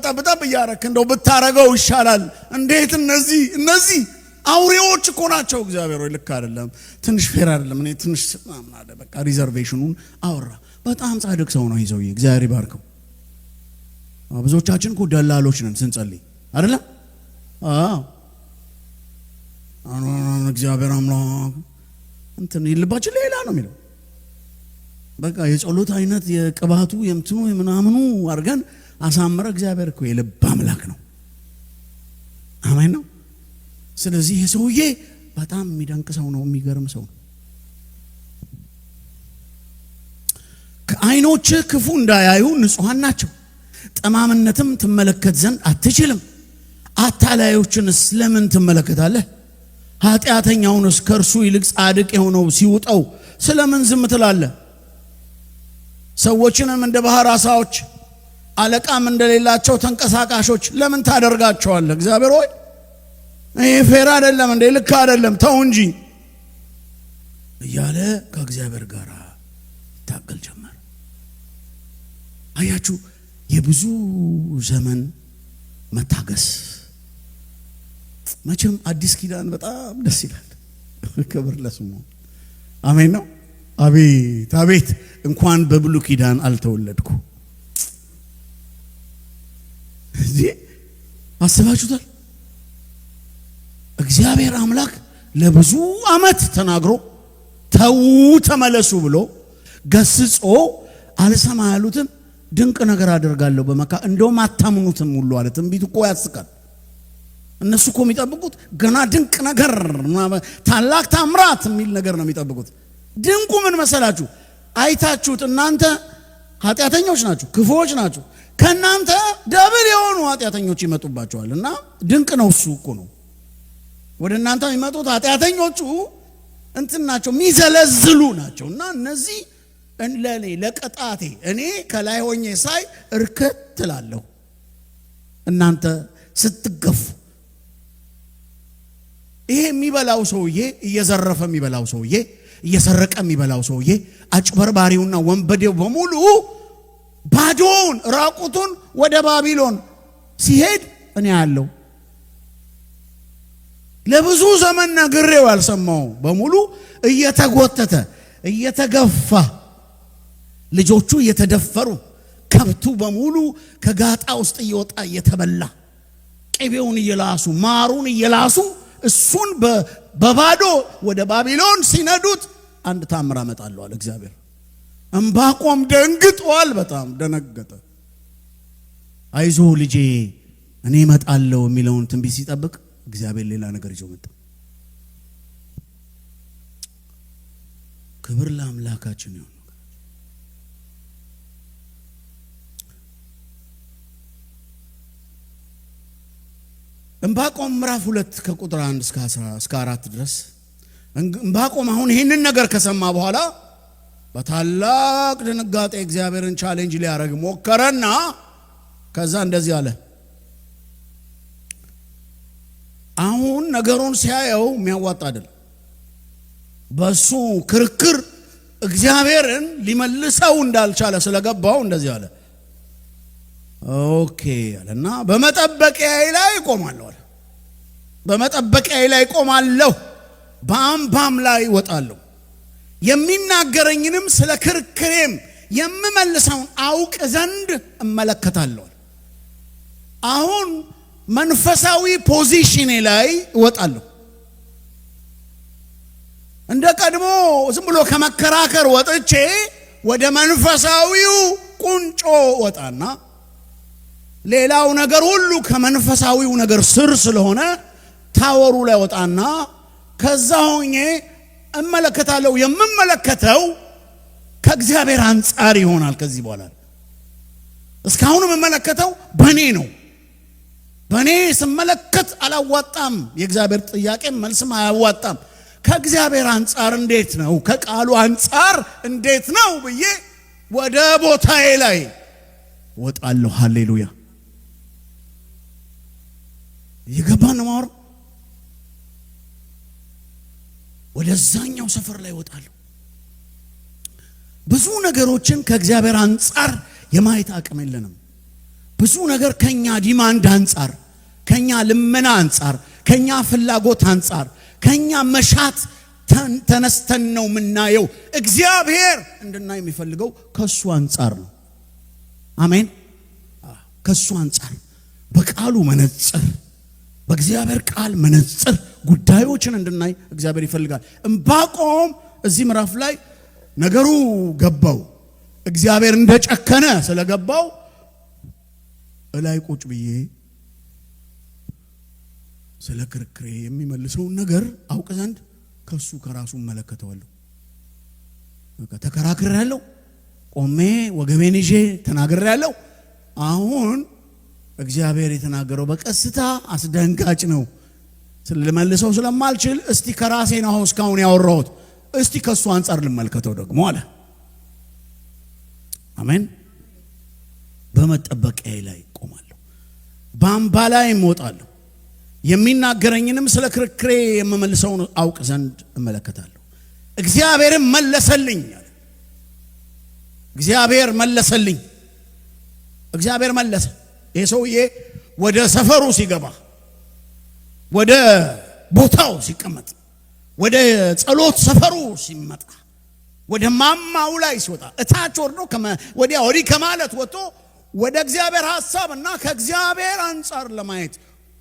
እያረክ እንደው ብታረገው ይሻላል። እንዴት እነዚህ አውሬዎች እኮ ናቸው። እግዚአብሔር ወይ ልክ አይደለም፣ ትንሽ ፌር አይደለም። እኔ ትንሽ ማምናለ በቃ ሪዘርቬሽኑን አወራ። በጣም ጻድቅ ሰው ነው ይዘው እግዚአብሔር ይባርከው። ብዙዎቻችን እኮ ደላሎች ነን ስንጸልይ አይደለም? እግዚአብሔር አምላክ ይልባችን ሌላ ነው የሚለው። በቃ የጸሎት አይነት የቅባቱ የምትኑ የምናምኑ አድርገን አሳምረ እግዚአብሔር እኮ የልብ አምላክ ነው። አሜን ነው። ስለዚህ ይሄ ሰውዬ በጣም የሚደንቅ ሰው ነው፣ የሚገርም ሰው ነው። ከዓይኖች ክፉ እንዳያዩ ንጹሐን ናቸው፣ ጠማምነትም ትመለከት ዘንድ አትችልም። አታላዮችንስ ለምን ትመለከታለህ? ኃጢአተኛውንስ ከእርሱ ይልቅ ጻድቅ የሆነው ሲውጠው ስለምን ዝም ትላለህ? ሰዎችንም እንደ ባህር ዓሣዎች አለቃም እንደሌላቸው ተንቀሳቃሾች ለምን ታደርጋቸዋለህ? እግዚአብሔር ሆይ ይሄ ፌር አይደለም እንዴ? ልክ አይደለም፣ ተው እንጂ እያለ ከእግዚአብሔር ጋር ይታገል ጀመር። አያችሁ የብዙ ዘመን መታገስ። መቼም አዲስ ኪዳን በጣም ደስ ይላል። ክብር ለስሙ። አሜን ነው። አቤት አቤት፣ እንኳን በብሉይ ኪዳን አልተወለድኩ። እዚህ አስባችሁታል? እግዚአብሔር አምላክ ለብዙ ዓመት ተናግሮ ተው ተመለሱ ብሎ ገስጾ አልሰማ ያሉትን ድንቅ ነገር አደርጋለሁ በመካ እንደውም አታምኑትም ሁሉ አለ። ትንቢት እኮ ያስቃል። እነሱ እኮ የሚጠብቁት ገና ድንቅ ነገር ታላቅ ታምራት የሚል ነገር ነው የሚጠብቁት። ድንቁ ምን መሰላችሁ? አይታችሁት እናንተ ኃጢአተኞች ናችሁ፣ ክፉዎች ናችሁ። ከናንተ ደብል የሆኑ ኃጢአተኞች ይመጡባቸዋል እና ድንቅ ነው። እሱ እኮ ነው ወደ እናንተ የሚመጡት ኃጢአተኞቹ ናቸው፣ የሚዘለዝሉ ናቸው። እና እነዚህ ለኔ ለቀጣቴ እኔ ከላይ ሆኜ ሳይ እርክት እላለሁ። እናንተ ስትገፉ ይሄ የሚበላው ሰውዬ እየዘረፈ የሚበላው ሰውዬ እየሰረቀ የሚበላው ሰውዬ አጭበርባሪውና ወንበዴው በሙሉ ባዶውን ራቁቱን ወደ ባቢሎን ሲሄድ እኔ ያለው ለብዙ ዘመን ነግሬው ያልሰማው በሙሉ እየተጎተተ እየተገፋ ልጆቹ እየተደፈሩ ከብቱ በሙሉ ከጋጣ ውስጥ እየወጣ እየተበላ ቅቤውን እየላሱ ማሩን እየላሱ እሱን በባዶ ወደ ባቢሎን ሲነዱት አንድ ታምር አመጣለሁ አለ እግዚአብሔር። ዕንባቆም ደንግጧል፣ በጣም ደነገጠ። አይዞ ልጄ እኔ እመጣለሁ የሚለውን ትንቢት ሲጠብቅ እግዚአብሔር ሌላ ነገር ይዞ መጣ። ክብር ለአምላካችን ይሁን። ዕንባቆም ምዕራፍ 2 ከቁጥር 1 እስከ 4 ድረስ ዕንባቆም አሁን ይህንን ነገር ከሰማ በኋላ በታላቅ ድንጋጤ እግዚአብሔርን ቻሌንጅ ሊያደርግ ሞከረና ከዛ እንደዚህ አለ። አሁን ነገሩን ሲያየው የሚያዋጣ አይደለም። በሱ ክርክር እግዚአብሔርን ሊመልሰው እንዳልቻለ ስለገባው እንደዚህ አለ። ኦኬ አለና በመጠበቂያዬ ላይ እቆማለሁ አለ። በመጠበቂያዬ ላይ እቆማለሁ፣ በአምባም ላይ እወጣለሁ፣ የሚናገረኝንም ስለ ክርክሬም የምመልሰውን አውቅ ዘንድ እመለከታለሁ። አሁን መንፈሳዊ ፖዚሽኔ ላይ እወጣለሁ። እንደ ቀድሞ ዝም ብሎ ከመከራከር ወጥቼ ወደ መንፈሳዊው ቁንጮ ወጣና ሌላው ነገር ሁሉ ከመንፈሳዊው ነገር ስር ስለሆነ ታወሩ ላይ ወጣና ከዛ ሆኜ እመለከታለሁ። የምመለከተው ከእግዚአብሔር አንጻር ይሆናል። ከዚህ በኋላ እስካሁን የምመለከተው በኔ ነው። በኔ ስመለከት አላዋጣም። የእግዚአብሔር ጥያቄ መልስም አያዋጣም። ከእግዚአብሔር አንጻር እንዴት ነው፣ ከቃሉ አንጻር እንዴት ነው ብዬ ወደ ቦታዬ ላይ ወጣለሁ። ሃሌሉያ! ይገባን ነው። ወደዛኛው ሰፈር ላይ ወጣለሁ። ብዙ ነገሮችን ከእግዚአብሔር አንጻር የማየት አቅም የለንም። ብዙ ነገር ከኛ ዲማንድ አንጻር፣ ከኛ ልመና አንጻር፣ ከኛ ፍላጎት አንጻር፣ ከኛ መሻት ተነስተን ነው የምናየው። እግዚአብሔር እንድናይ የሚፈልገው ከሱ አንጻር ነው። አሜን። ከሱ አንጻር በቃሉ መነጽር፣ በእግዚአብሔር ቃል መነጽር ጉዳዮችን እንድናይ እግዚአብሔር ይፈልጋል። ዕንባቆም እዚህ ምዕራፍ ላይ ነገሩ ገባው። እግዚአብሔር እንደጨከነ ስለገባው እላይ ቁጭ ብዬ ስለ ክርክሬ የሚመልሰውን ነገር አውቅ ዘንድ ከሱ ከራሱ መለከተዋለሁ። በቃ ተከራክሬያለሁ፣ ቆሜ ወገቤን ይዤ ተናግሬያለሁ። አሁን እግዚአብሔር የተናገረው በቀስታ አስደንጋጭ ነው። ስለመልሰው ስለማልችል እስቲ ከራሴ ነው እስካሁን ያወራሁት፣ እስቲ ከሱ አንጻር ልመልከተው ደግሞ አለ። አሜን። በመጠበቂያዬ ላይ ቆማለሁ፣ በአምባ ላይ እወጣለሁ፣ የሚናገረኝንም ስለ ክርክሬ የምመልሰውን አውቅ ዘንድ እመለከታለሁ። እግዚአብሔርም መለሰልኝ አለ። እግዚአብሔር መለሰልኝ። እግዚአብሔር መለሰ። ይሄ ሰውዬ ወደ ሰፈሩ ሲገባ፣ ወደ ቦታው ሲቀመጥ፣ ወደ ጸሎት ሰፈሩ ሲመጣ፣ ወደ ማማው ላይ ሲወጣ፣ እታች ወርዶ ወዲያ ወዲህ ከማለት ወጥቶ ወደ እግዚአብሔር ሐሳብ እና ከእግዚአብሔር አንጻር ለማየት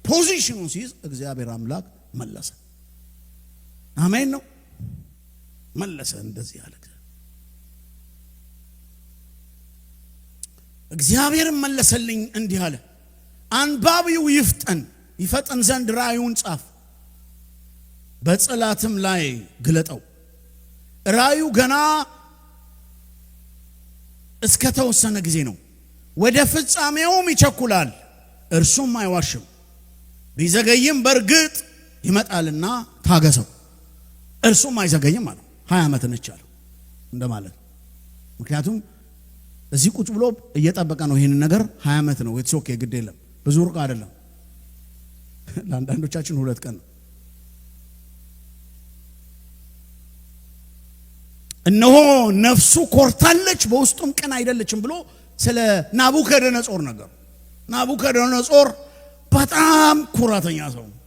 ፖዚሽኑ ሲይዝ እግዚአብሔር አምላክ መለሰ። አሜን ነው። መለሰ። እንደዚህ ያለ እግዚአብሔር መለሰልኝ እንዲህ አለ። አንባቢው ይፈጠን ዘንድ ራእዩን ጻፍ፣ በጽላትም ላይ ግለጠው። ራእዩ ገና እስከ ተወሰነ ጊዜ ነው፣ ወደ ፍጻሜውም ይቸኩላል፣ እርሱም አይዋሽም። ቢዘገይም በእርግጥ ይመጣልና ታገሰው፣ እርሱም አይዘገይም አለው። 20 ዓመት ነች አለው እንደማለት። ምክንያቱም እዚህ ቁጭ ብሎ እየጠበቀ ነው ይሄን ነገር። 20 ዓመት ነው። ኢትስ ኦኬ፣ ግድ የለም፣ ብዙ ሩቅ አይደለም። ለአንዳንዶቻችን 2 ቀን ነው። እነሆ ነፍሱ ኮርታለች፣ በውስጡም ቅን አይደለችም ብሎ ስለ ናቡከደነጾር ነገር። ናቡከደነጾር በጣም ኩራተኛ ሰው ነው።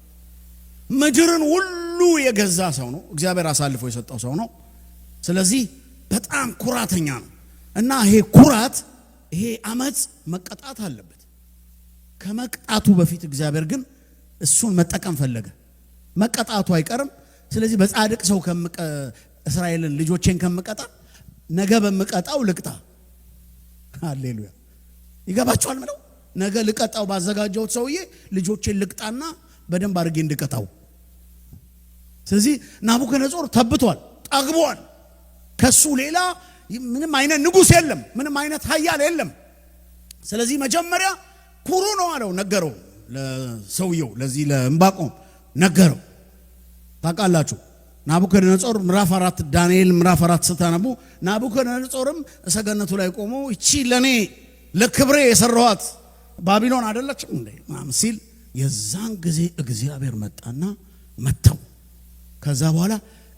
ምድርን ሁሉ የገዛ ሰው ነው። እግዚአብሔር አሳልፎ የሰጠው ሰው ነው። ስለዚህ በጣም ኩራተኛ ነው እና ይሄ ኩራት፣ ይሄ አመጽ መቀጣት አለበት። ከመቅጣቱ በፊት እግዚአብሔር ግን እሱን መጠቀም ፈለገ። መቀጣቱ አይቀርም። ስለዚህ በጻድቅ ሰው እስራኤልን ልጆቼን ከምቀጣ ነገ በመቀጣው ልቅጣ። ሃሌሉያ ይገባችኋል? ምነው ነገ ልቀጣው ባዘጋጀሁት ሰውዬ ልጆቼን ልቅጣና በደንብ አድርጌ እንድቀጣው። ስለዚህ ናቡከደነጾር ተብቷል፣ ጠግቧል። ከሱ ሌላ ምንም አይነት ንጉስ የለም፣ ምንም አይነት ኃያል የለም። ስለዚህ መጀመሪያ ኩሩ ነው አለው፣ ነገረው ለሰውየው፣ ለዚህ ለዕንባቆም ነገረው። ታውቃላችሁ ናቡከደነጾር ምዕራፍ 4 ዳንኤል ምዕራፍ 4 ስታነቡ ናቡከደነጾርም ሰገነቱ ላይ ቆሞ እቺ ለኔ ለክብሬ የሰራኋት ባቢሎን አይደለችም እንዴ ማም ሲል የዛን ጊዜ እግዚአብሔር መጣና መተው። ከዛ በኋላ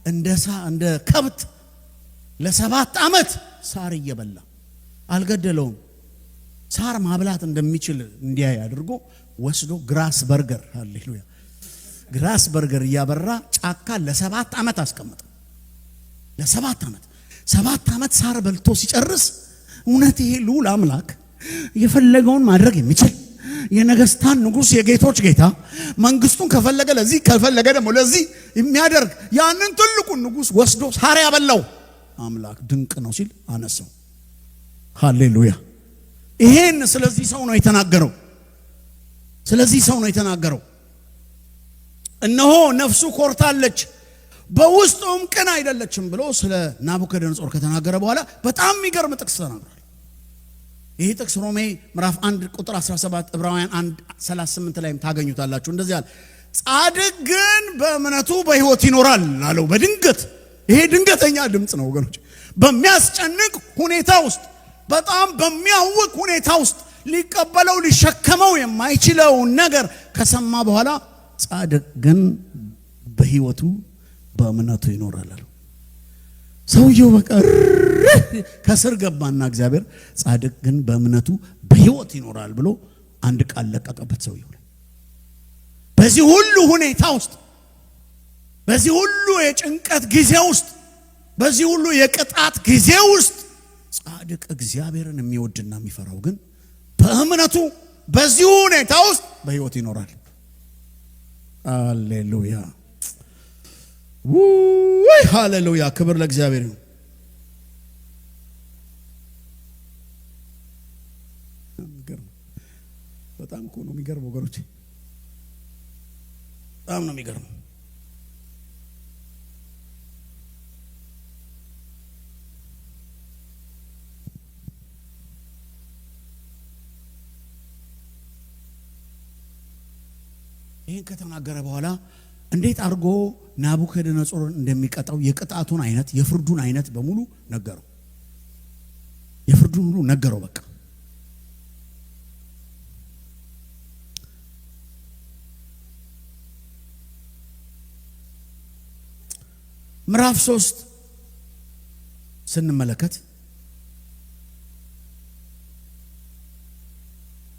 እንደ ከብት ለ7 ዓመት ሳር እየበላ አልገደለውም። ሳር ማብላት እንደሚችል እንዲያይ አድርጎ ወስዶ ግራስ በርገር ሃሌሉያ ግራስ በርገር እያበራ ጫካ ለ7 ዓመት አስቀመጠ። ለ7 ዓመት 7 ዓመት ሳር በልቶ ሲጨርስ እውነት ይሄ ልዑል አምላክ የፈለገውን ማድረግ የሚችል የነገስታን ንጉስ የጌቶች ጌታ መንግስቱን ከፈለገ ለዚህ ከፈለገ ደግሞ ለዚህ የሚያደርግ ያንን ትልቁን ንጉስ ወስዶ ሳር ያበላው አምላክ ድንቅ ነው ሲል አነሳው። ሃሌሉያ ይሄን ስለዚህ ሰው ነው የተናገረው። ስለዚህ ሰው ነው የተናገረው። እነሆ ነፍሱ ኮርታለች በውስጡም ቅን አይደለችም ብሎ ስለ ናቡከደነጾር ከተናገረ በኋላ በጣም የሚገርም ጥቅስ ተናግሯል። ይሄ ጥቅስ ሮሜ ምዕራፍ 1 ቁጥር 17 ዕብራውያን 1:38 ላይም ታገኙታላችሁ። እንደዚህ አለ፣ ጻድቅ ግን በእምነቱ በሕይወት ይኖራል አለው። በድንገት ይሄ ድንገተኛ ድምጽ ነው ወገኖች። በሚያስጨንቅ ሁኔታ ውስጥ በጣም በሚያውቅ ሁኔታ ውስጥ ሊቀበለው ሊሸከመው የማይችለው ነገር ከሰማ በኋላ ጻድቅ ግን በሕይወቱ በእምነቱ ይኖራል አለው። ሰውየው በቃ ከስር ገባና እግዚአብሔር ጻድቅ ግን በእምነቱ በሕይወት ይኖራል ብሎ አንድ ቃል ለቀቀበት ሰውየው ላይ። በዚህ ሁሉ ሁኔታ ውስጥ በዚህ ሁሉ የጭንቀት ጊዜ ውስጥ በዚህ ሁሉ የቅጣት ጊዜ ውስጥ ጻድቅ እግዚአብሔርን የሚወድና የሚፈራው ግን በእምነቱ በዚህ ሁኔታ ውስጥ በሕይወት ይኖራል። ሃሌሉያ ወይ ሃሌሉያ ክብር ለእግዚአብሔር ይሁን። በጣም እኮ ነው የሚገርመው ወገኖቼ፣ በጣም ነው የሚገርመው። ይህን ከተናገረ በኋላ እንዴት አድርጎ ናቡከደነጾርን እንደሚቀጣው የቅጣቱን አይነት የፍርዱን አይነት በሙሉ ነገረው። የፍርዱን ሁሉ ነገረው። በቃ ምዕራፍ 3 ስንመለከት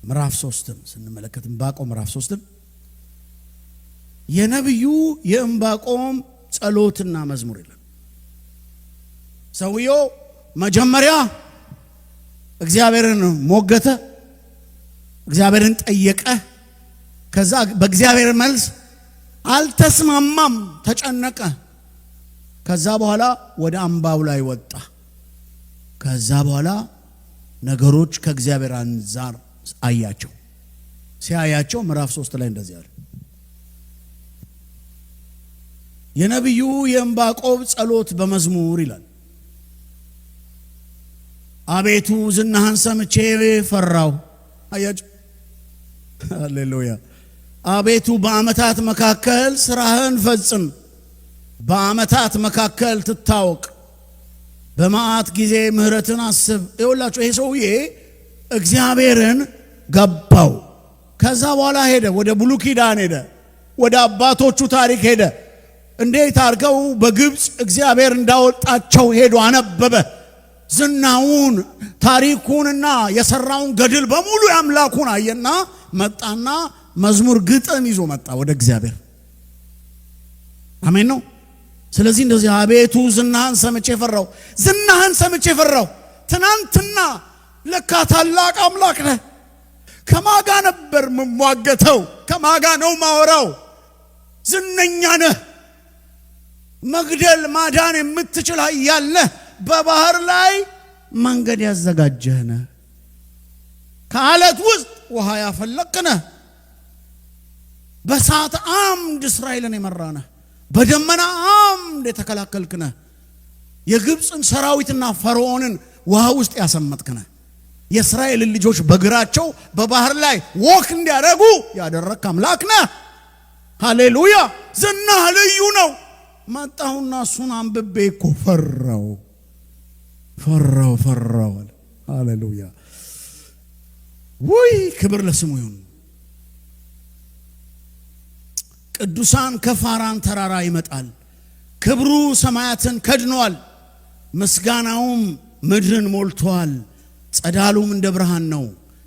ምዕራፍ 3 ስንመለከት ዕንባቆም ምዕራፍ 3 የነብዩ የዕንባቆም ጸሎትና መዝሙር ይላል። ሰውየው መጀመሪያ እግዚአብሔርን ሞገተ፣ እግዚአብሔርን ጠየቀ። ከዛ በእግዚአብሔር መልስ አልተስማማም፣ ተጨነቀ። ከዛ በኋላ ወደ አምባው ላይ ወጣ። ከዛ በኋላ ነገሮች ከእግዚአብሔር አንፃር አያቸው። ሲያያቸው ምዕራፍ 3 ላይ እንደዚህ አለ። የነብዩ የዕንባቆም ጸሎት በመዝሙር ይላል። አቤቱ ዝናህን ሰምቼ ፈራሁ። አያችሁ፣ ሃሌሉያ። አቤቱ በዓመታት መካከል ስራህን ፈጽም፣ በዓመታት መካከል ትታወቅ፣ በመዓት ጊዜ ምህረትን አስብ። ይኸውላችሁ ይሄ ሰውዬ እግዚአብሔርን ገባው። ከዛ በኋላ ሄደ፣ ወደ ብሉይ ኪዳን ሄደ፣ ወደ አባቶቹ ታሪክ ሄደ። እንዴት አድርገው በግብፅ እግዚአብሔር እንዳወጣቸው ሄዶ አነበበ። ዝናውን ታሪኩንና የሰራውን ገድል በሙሉ ያምላኩን አየና መጣና መዝሙር ግጥም ይዞ መጣ ወደ እግዚአብሔር። አሜን ነው። ስለዚህ እንደዚህ አቤቱ ዝናህን ሰምቼ ፈራሁ፣ ዝናህን ሰምቼ ፈራሁ። ትናንትና ለካ ታላቅ አምላክ ነህ። ከማጋ ነበር የምሟገተው፣ ከማጋ ነው ማወራው። ዝነኛ ነህ፣ መግደል ማዳን የምትችል ኃያል ነህ። በባህር ላይ መንገድ ያዘጋጀህ ነህ። ከአለት ውስጥ ውሃ ያፈለቅህ ነህ። በእሳት አምድ እስራኤልን የመራህ ነህ። በደመና አምድ የተከላከልክ ነህ። የግብፅን ሰራዊትና ፈርዖንን ውሃ ውስጥ ያሰመጥክ ነህ። የእስራኤልን ልጆች በእግራቸው በባህር ላይ ወክ እንዲያደርጉ ያደረግክ አምላክ ነህ። ሃሌሉያ! ዝናህ ልዩ ነው። መጣሁና እሱን አንብቤ እኮ ፈራው። ሃሌሉያ! ውይ ክብር ለስሙ ይሁን። ቅዱሳን ከፋራን ተራራ ይመጣል። ክብሩ ሰማያትን ከድኗል፣ ምስጋናውም ምድርን ሞልቷል። ጸዳሉም እንደ ብርሃን ነው፣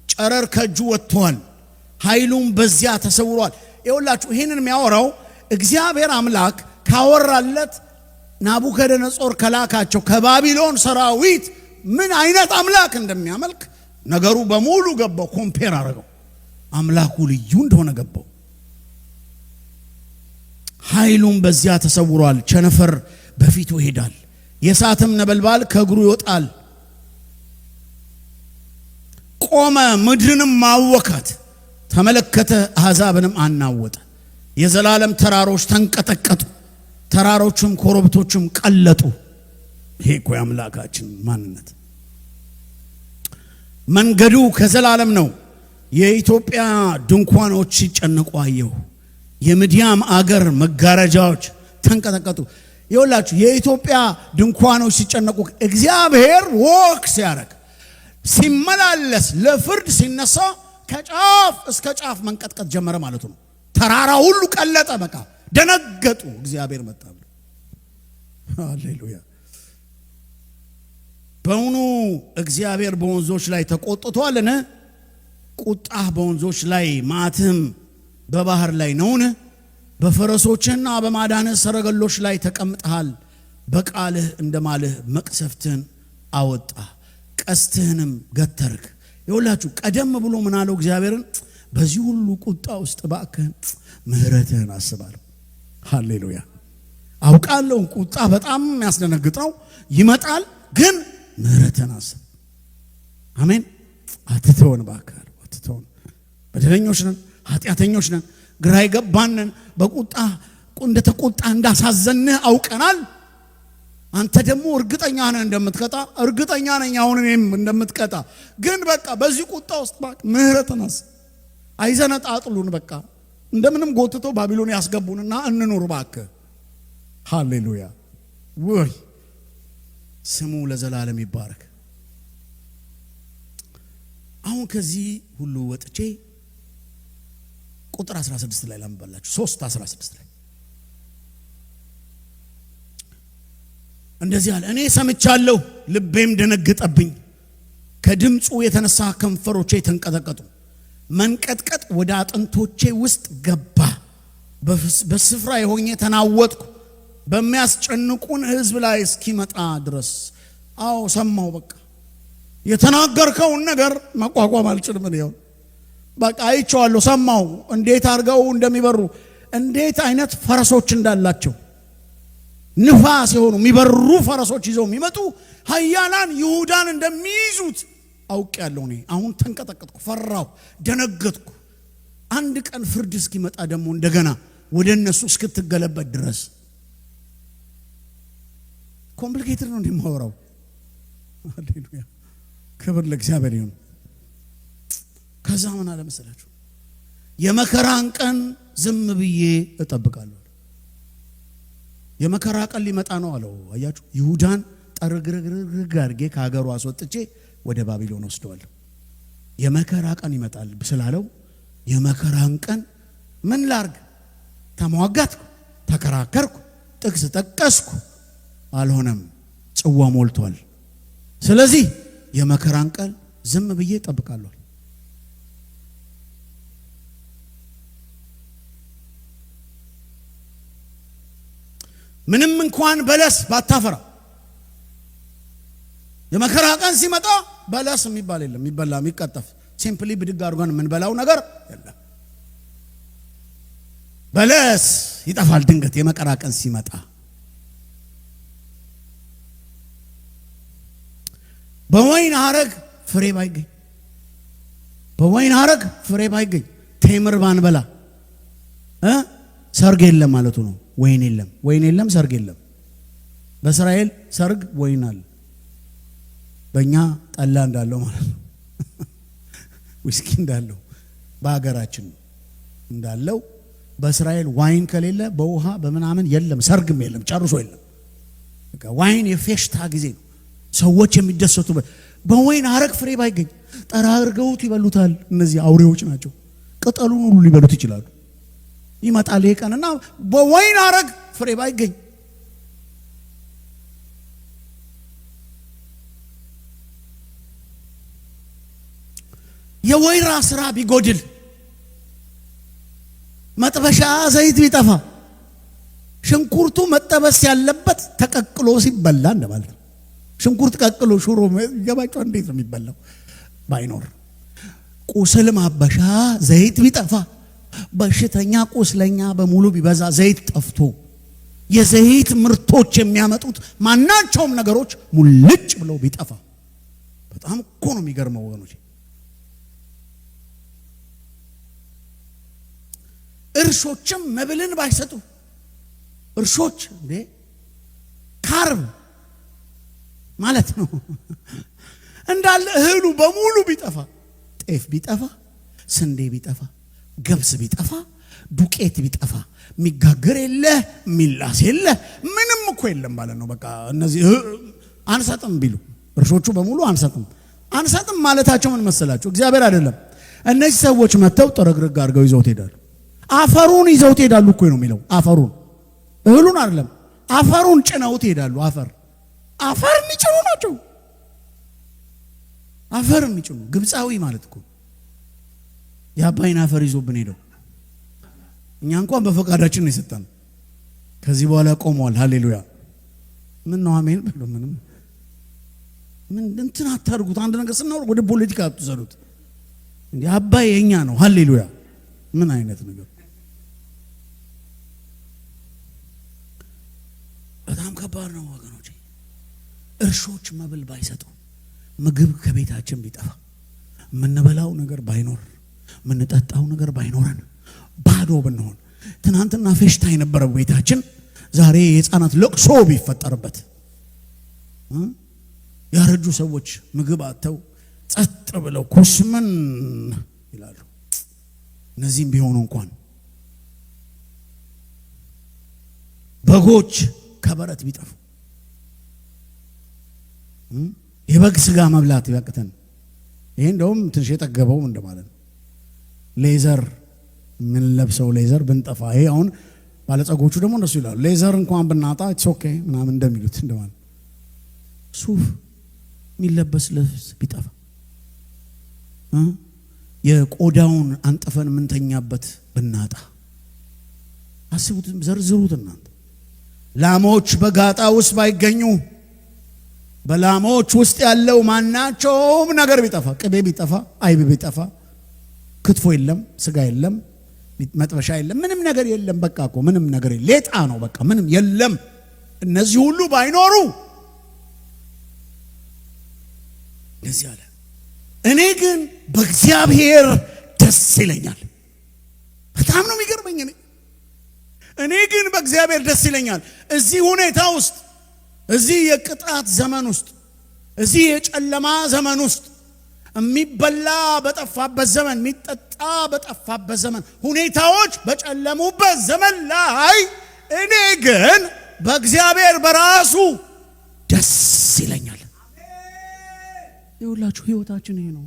ጨረር ከእጁ ወጥቷል፣ ኃይሉም በዚያ ተሰውሯል። ይኸውላችሁ ይህንን የሚያወራው እግዚአብሔር አምላክ ካወራለት ናቡከደነጾር ከላካቸው ከባቢሎን ሰራዊት ምን አይነት አምላክ እንደሚያመልክ ነገሩ በሙሉ ገባው። ኮምፔር አረገው። አምላኩ ልዩ እንደሆነ ገባው። ኃይሉም በዚያ ተሰውሯል። ቸነፈር በፊቱ ይሄዳል፣ የእሳትም ነበልባል ከእግሩ ይወጣል። ቆመ፣ ምድርንም ማወካት፣ ተመለከተ፣ አሕዛብንም አናወጠ። የዘላለም ተራሮች ተንቀጠቀጡ፣ ተራሮችም ኮረብቶችም ቀለጡ። ይሄ እኮ የአምላካችን ማንነት። መንገዱ ከዘላለም ነው። የኢትዮጵያ ድንኳኖች ሲጨነቁ አየሁ። የምድያም አገር መጋረጃዎች ተንቀጠቀጡ። ይኸውላችሁ የኢትዮጵያ ድንኳኖች ሲጨነቁ እግዚአብሔር ወክ ሲያረግ ሲመላለስ ለፍርድ ሲነሳ ከጫፍ እስከ ጫፍ መንቀጥቀጥ ጀመረ ማለት ነው። ተራራ ሁሉ ቀለጠ። በቃ ደነገጡ። እግዚአብሔር መጣ። ሃሌሉያ! በእውኑ እግዚአብሔር በወንዞች ላይ ተቆጥቷልን? ቁጣህ በወንዞች ላይ መዓትህም በባህር ላይ ነውን? በፈረሶችና በማዳንህ ሰረገሎች ላይ ተቀምጠሃል። በቃልህ እንደማልህ መቅሰፍትህን አወጣ፣ ቀስትህንም ገተርክ። ይኸውላችሁ ቀደም ብሎ ምን አለው እግዚአብሔርን? በዚህ ሁሉ ቁጣ ውስጥ እባክህን ምህረትህን አስባለሁ። ሃሌሉያ! አውቃለሁ ቁጣ በጣም የሚያስደነግጥ ነው፣ ይመጣል። ግን ምህረትህን አስብ። አሜን። አትተውን እባክህ፣ አትተውን። በደለኞች ነን፣ ኃጢአተኞች ነን፣ ግራ ይገባንን። በቁጣ እንደተቆጣ እንዳሳዘንህ አውቀናል። አንተ ደግሞ እርግጠኛ ነህ እንደምትቀጣ። እርግጠኛ ነኝ አሁን እኔም እንደምትቀጣ። ግን በቃ በዚህ ቁጣ ውስጥ ምህረትን አስብ። አይዘነጣጥሉን። በቃ እንደምንም ጎትቶ ባቢሎን ያስገቡንና እንኑር እባክህ። ሃሌሉያ! ወይ ስሙ ለዘላለም ይባረክ። አሁን ከዚህ ሁሉ ወጥቼ ቁጥር 16 ላይ ላምባላችሁ። 3:16 ላይ እንደዚህ አለ። እኔ ሰምቻለሁ፣ ልቤም ደነገጠብኝ። ከድምፁ የተነሳ ከንፈሮቼ ተንቀጠቀጡ። መንቀጥቀጥ ወደ አጥንቶቼ ውስጥ ገባ። በስፍራ የሆኜ ተናወጥኩ፣ በሚያስጨንቁን ሕዝብ ላይ እስኪመጣ ድረስ። አዎ ሰማው። በቃ የተናገርከውን ነገር መቋቋም አልችልም። ነው በቃ አይቼዋለሁ፣ ሰማው። እንዴት አድርገው እንደሚበሩ፣ እንዴት አይነት ፈረሶች እንዳላቸው፣ ንፋስ የሆኑ የሚበሩ ፈረሶች ይዘው የሚመጡ ኃያላን ይሁዳን እንደሚይዙት አውቄያለሁ። እኔ አሁን ተንቀጠቀጥኩ፣ ፈራሁ፣ ደነገጥኩ። አንድ ቀን ፍርድ እስኪመጣ ደግሞ እንደገና ወደ እነሱ እስክትገለበት ድረስ። ኮምፕሊኬትድ ነው እንደማወራው። ሃሌሉያ! ክብር ለእግዚአብሔር ይሁን። ከዛ ምን አለ መሰላችሁ? የመከራን ቀን ዝም ብዬ እጠብቃለሁ። የመከራ ቀን ሊመጣ ነው አለው። አያችሁ፣ ይሁዳን ጠርግርግርግ አድርጌ ከሀገሩ አስወጥቼ ወደ ባቢሎን ወስደዋለሁ። የመከራ ቀን ይመጣል ስላለው የመከራን ቀን ምን ላርግ? ተሟጋትኩ፣ ተከራከርኩ፣ ጥቅስ ጠቀስኩ፣ አልሆነም። ጽዋ ሞልቷል። ስለዚህ የመከራን ቀን ዝም ብዬ እጠብቃለሁ። ምንም እንኳን በለስ ባታፈራ፣ የመከራ ቀን ሲመጣ በለስ የሚባል የለም። የሚበላ የሚቀጠፍ ሲምፕሊ ብድግ አድርገን የምንበላው ነገር የለም። በለስ ይጠፋል ድንገት የመከራ ቀን ሲመጣ። በወይን ሐረግ ፍሬ ባይገኝ በወይን ሐረግ ፍሬ ባይገኝ ቴምር ባንበላ ሰርግ የለም ማለቱ ነው። ወይን የለም ሰርግ የለም። በእስራኤል ሰርግ ወይን አለ፣ በእኛ ጠላ እንዳለው ማለት ነው። ዊስኪ እንዳለው በሀገራችን እንዳለው በእስራኤል ዋይን ከሌለ በውሃ በምናምን የለም፣ ሰርግም የለም፣ ጨርሶ የለም። ዋይን የፌሽታ ጊዜ ነው፣ ሰዎች የሚደሰቱበት። በወይን ሐረግ ፍሬ ባይገኝ ጠራርገውት ይበሉታል። እነዚህ አውሬዎች ናቸው። ቅጠሉን ሁሉ ሊበሉት ይችላሉ። ይመጣል ይሄ ቀንና በወይን ሐረግ ፍሬ ባይገኝ የወይራ ስራ ቢጎድል መጥበሻ ዘይት ቢጠፋ ሽንኩርቱ መጠበስ ያለበት ተቀቅሎ ሲበላ እንደማለት ነው። ሽንኩርት ቀቅሎ ሽሮ ይገባቸው እንዴት ነው የሚበላው? ባይኖር ቁስል ማበሻ ዘይት ቢጠፋ በሽተኛ ቁስለኛ በሙሉ ቢበዛ ዘይት ጠፍቶ የዘይት ምርቶች የሚያመጡት ማናቸውም ነገሮች ሙልጭ ብለው ቢጠፋ በጣም እኮ ነው የሚገርመው ወገኖች። እርሾችም መብልን ባይሰጡ እርሾች እንዴ ካርብ ማለት ነው እንዳለ እህሉ በሙሉ ቢጠፋ፣ ጤፍ ቢጠፋ፣ ስንዴ ቢጠፋ፣ ገብስ ቢጠፋ፣ ዱቄት ቢጠፋ፣ የሚጋገር የለ ሚላስ የለ ምንም እኮ የለም ማለት ነው። በቃ እነዚህ አንሰጥም ቢሉ እርሾቹ በሙሉ አንሰጥም ማለታቸው ምን መሰላችሁ? እግዚአብሔር አይደለም እነዚህ ሰዎች መተው ጥርግርግ አድርገው ይዘውት ሄዳሉ። አፈሩን ይዘውት ሄዳሉ እኮ ነው የሚለው። አፈሩን እህሉን አይደለም አፈሩን ጭነውት ሄዳሉ። አፈር የሚጭኑ ናቸው። አፈር የሚጭኑ ግብፃዊ ማለት እኮ የአባይን አፈር ይዞብን ሄደው እኛ እንኳን በፈቃዳችን ነው የሰጠን። ከዚህ በኋላ ቆመዋል። ሃሌሉያ። ምን ነው አሜን ብሎ ምን እንትን አታርጉት። አንድ ነገር ስናወር ወደ ፖለቲካ አትዘሉት። እንዴ አባይ የኛ ነው። ሃሌሉያ። ምን አይነት ነገር በጣም ከባድ ነው ወገኖቼ። እርሾች መብል ባይሰጡ፣ ምግብ ከቤታችን ቢጠፋ፣ የምንበላው ነገር ባይኖር፣ የምንጠጣው ነገር ባይኖረን፣ ባዶ ብንሆን፣ ትናንትና ፌሽታ የነበረው ቤታችን ዛሬ የህፃናት ለቅሶ ቢፈጠርበት፣ ያረጁ ሰዎች ምግብ አጥተው ጸጥ ብለው ኩስምን ይላሉ። እነዚህም ቢሆኑ እንኳን በጎች ከበረት ቢጠፉ፣ የበግ ስጋ መብላት ቢያቅተን፣ ይሄ እንደውም ትንሽ የጠገበው እንደማለት ነው። ሌዘር ምን ለብሰው ሌዘር ብንጠፋ፣ ይሄ አሁን ባለጸጎቹ ደግሞ እንደሱ ይላሉ። ሌዘር እንኳን ብናጣ ኢትስ ኦኬ ምናምን እንደሚሉት እንደማለት። ሱፍ የሚለበስ ልብስ ቢጠፋ፣ የቆዳውን አንጥፈን ምንተኛበት ብናጣ፣ አስቡት፣ ዘርዝሩት እናንተ። ላሞች በጋጣ ውስጥ ባይገኙ፣ በላሞች ውስጥ ያለው ማናቸውም ነገር ቢጠፋ፣ ቅቤ ቢጠፋ፣ አይብ ቢጠፋ፣ ክትፎ የለም፣ ስጋ የለም፣ መጥበሻ የለም፣ ምንም ነገር የለም። በቃ እኮ ምንም ነገር ሌጣ ነው። በቃ ምንም የለም። እነዚህ ሁሉ ባይኖሩ እንደዚህ አለ፣ እኔ ግን በእግዚአብሔር ደስ ይለኛል። በጣም ነው የሚገርመኝ። እኔ ግን በእግዚአብሔር ደስ ይለኛል። እዚህ ሁኔታ ውስጥ፣ እዚህ የቅጣት ዘመን ውስጥ፣ እዚህ የጨለማ ዘመን ውስጥ፣ የሚበላ በጠፋበት ዘመን፣ የሚጠጣ በጠፋበት ዘመን፣ ሁኔታዎች በጨለሙበት ዘመን ላይ እኔ ግን በእግዚአብሔር በራሱ ደስ ይለኛል። ይኸውላችሁ ህይወታችን ይሄ ነው።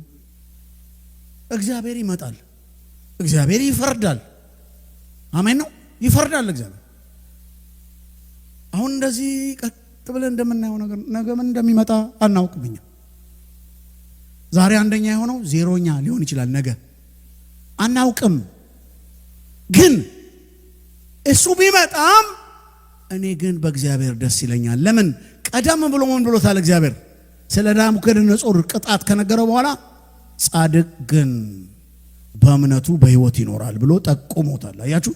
እግዚአብሔር ይመጣል፣ እግዚአብሔር ይፈርዳል። አሜን ነው። ይፈርዳል እግዚአብሔር። አሁን እንደዚህ ቀጥ ብለን እንደምናየው ነገር ነገ ምን እንደሚመጣ አናውቅም። እኛ ዛሬ አንደኛ የሆነው ዜሮኛ ሊሆን ይችላል፣ ነገ አናውቅም። ግን እሱ ቢመጣም እኔ ግን በእግዚአብሔር ደስ ይለኛል። ለምን? ቀደም ብሎ ምን ብሎታል እግዚአብሔር? ስለ ናቡከደነፆር ቅጣት ከነገረው በኋላ ጻድቅ ግን በእምነቱ በህይወት ይኖራል ብሎ ጠቁሞታል። አያችሁ?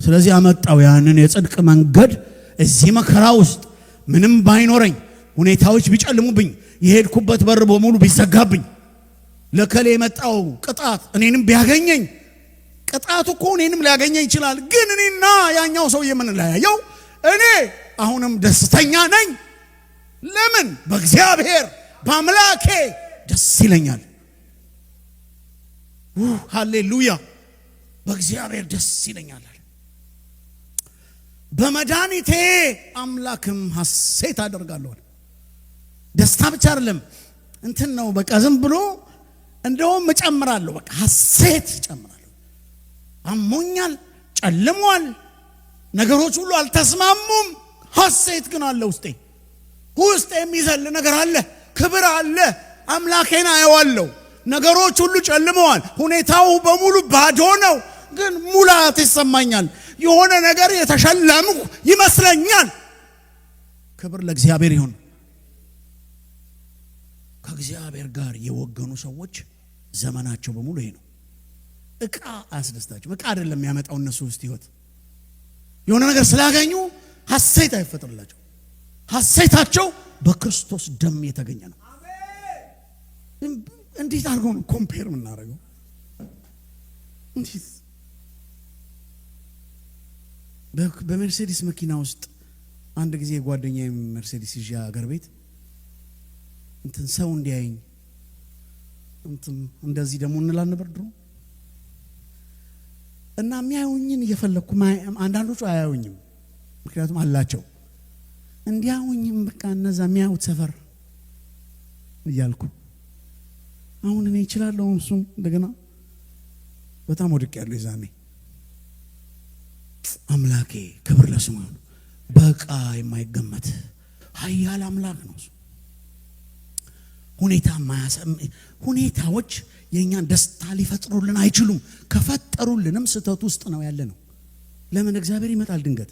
ስለዚህ አመጣው ያንን የጽድቅ መንገድ። እዚህ መከራ ውስጥ ምንም ባይኖረኝ፣ ሁኔታዎች ቢጨልሙብኝ፣ የሄድኩበት በር በሙሉ ቢዘጋብኝ ለከሌ የመጣው ቅጣት እኔንም ቢያገኘኝ ቅጣቱ እኮ እኔንም ሊያገኘኝ ይችላል። ግን እኔና ያኛው ሰው የምንለያየው እኔ አሁንም ደስተኛ ነኝ። ለምን? በእግዚአብሔር በአምላኬ ደስ ይለኛል። ሃሌሉያ! በእግዚአብሔር ደስ ይለኛል። በመድኃኒቴ አምላክም ሐሴት አደርጋለሁ። ደስታ ብቻ አይደለም እንትን ነው በቃ ዝም ብሎ እንደውም እጨምራለሁ። በቃ ሐሴት እጨምራለሁ። አሞኛል፣ ጨልሟል፣ ነገሮች ሁሉ አልተስማሙም። ሐሴት ግን አለ ውስጤ የሚዘል ነገር አለ፣ ክብር አለ። አምላኬን አየዋለሁ። ነገሮች ሁሉ ጨልመዋል፣ ሁኔታው በሙሉ ባዶ ነው። ግን ሙላት ይሰማኛል። የሆነ ነገር የተሸለምኩ ይመስለኛል። ክብር ለእግዚአብሔር ይሁን። ከእግዚአብሔር ጋር የወገኑ ሰዎች ዘመናቸው በሙሉ ይሄ ነው። እቃ አያስደስታቸው። እቃ አይደለም የሚያመጣው እነሱ ውስጥ ህይወት። የሆነ ነገር ስላገኙ ሐሴት አይፈጥርላቸው። ሐሴታቸው በክርስቶስ ደም የተገኘ ነው። እንዴት አድርገው ነው ኮምፔር የምናደርገው? እንዴት በመርሴዲስ መኪና ውስጥ አንድ ጊዜ ጓደኛዬ መርሴዲስ ይዤ አገር ቤት እንትን ሰው እንዲያየኝ እንትን እንደዚህ ደግሞ እንላል ነበር ድሮ። እና የሚያዩኝን እየፈለኩ አንዳንዶቹ አያዩኝም፣ ምክንያቱም አላቸው። እንዲያዩኝም በቃ እነዛ የሚያዩት ሰፈር እያልኩ አሁን እኔ እችላለሁ። እሱም እንደገና በጣም ወድቅ ያለው የዛኔ አምላኬ ክብር ለስሙ ይሁን። በቃ የማይገመት ኃያል አምላክ ነው። ሁኔታዎች የኛን ደስታ ሊፈጥሩልን አይችሉም። ከፈጠሩልንም ስተት ውስጥ ነው ያለ ነው። ለምን? እግዚአብሔር ይመጣል ድንገት።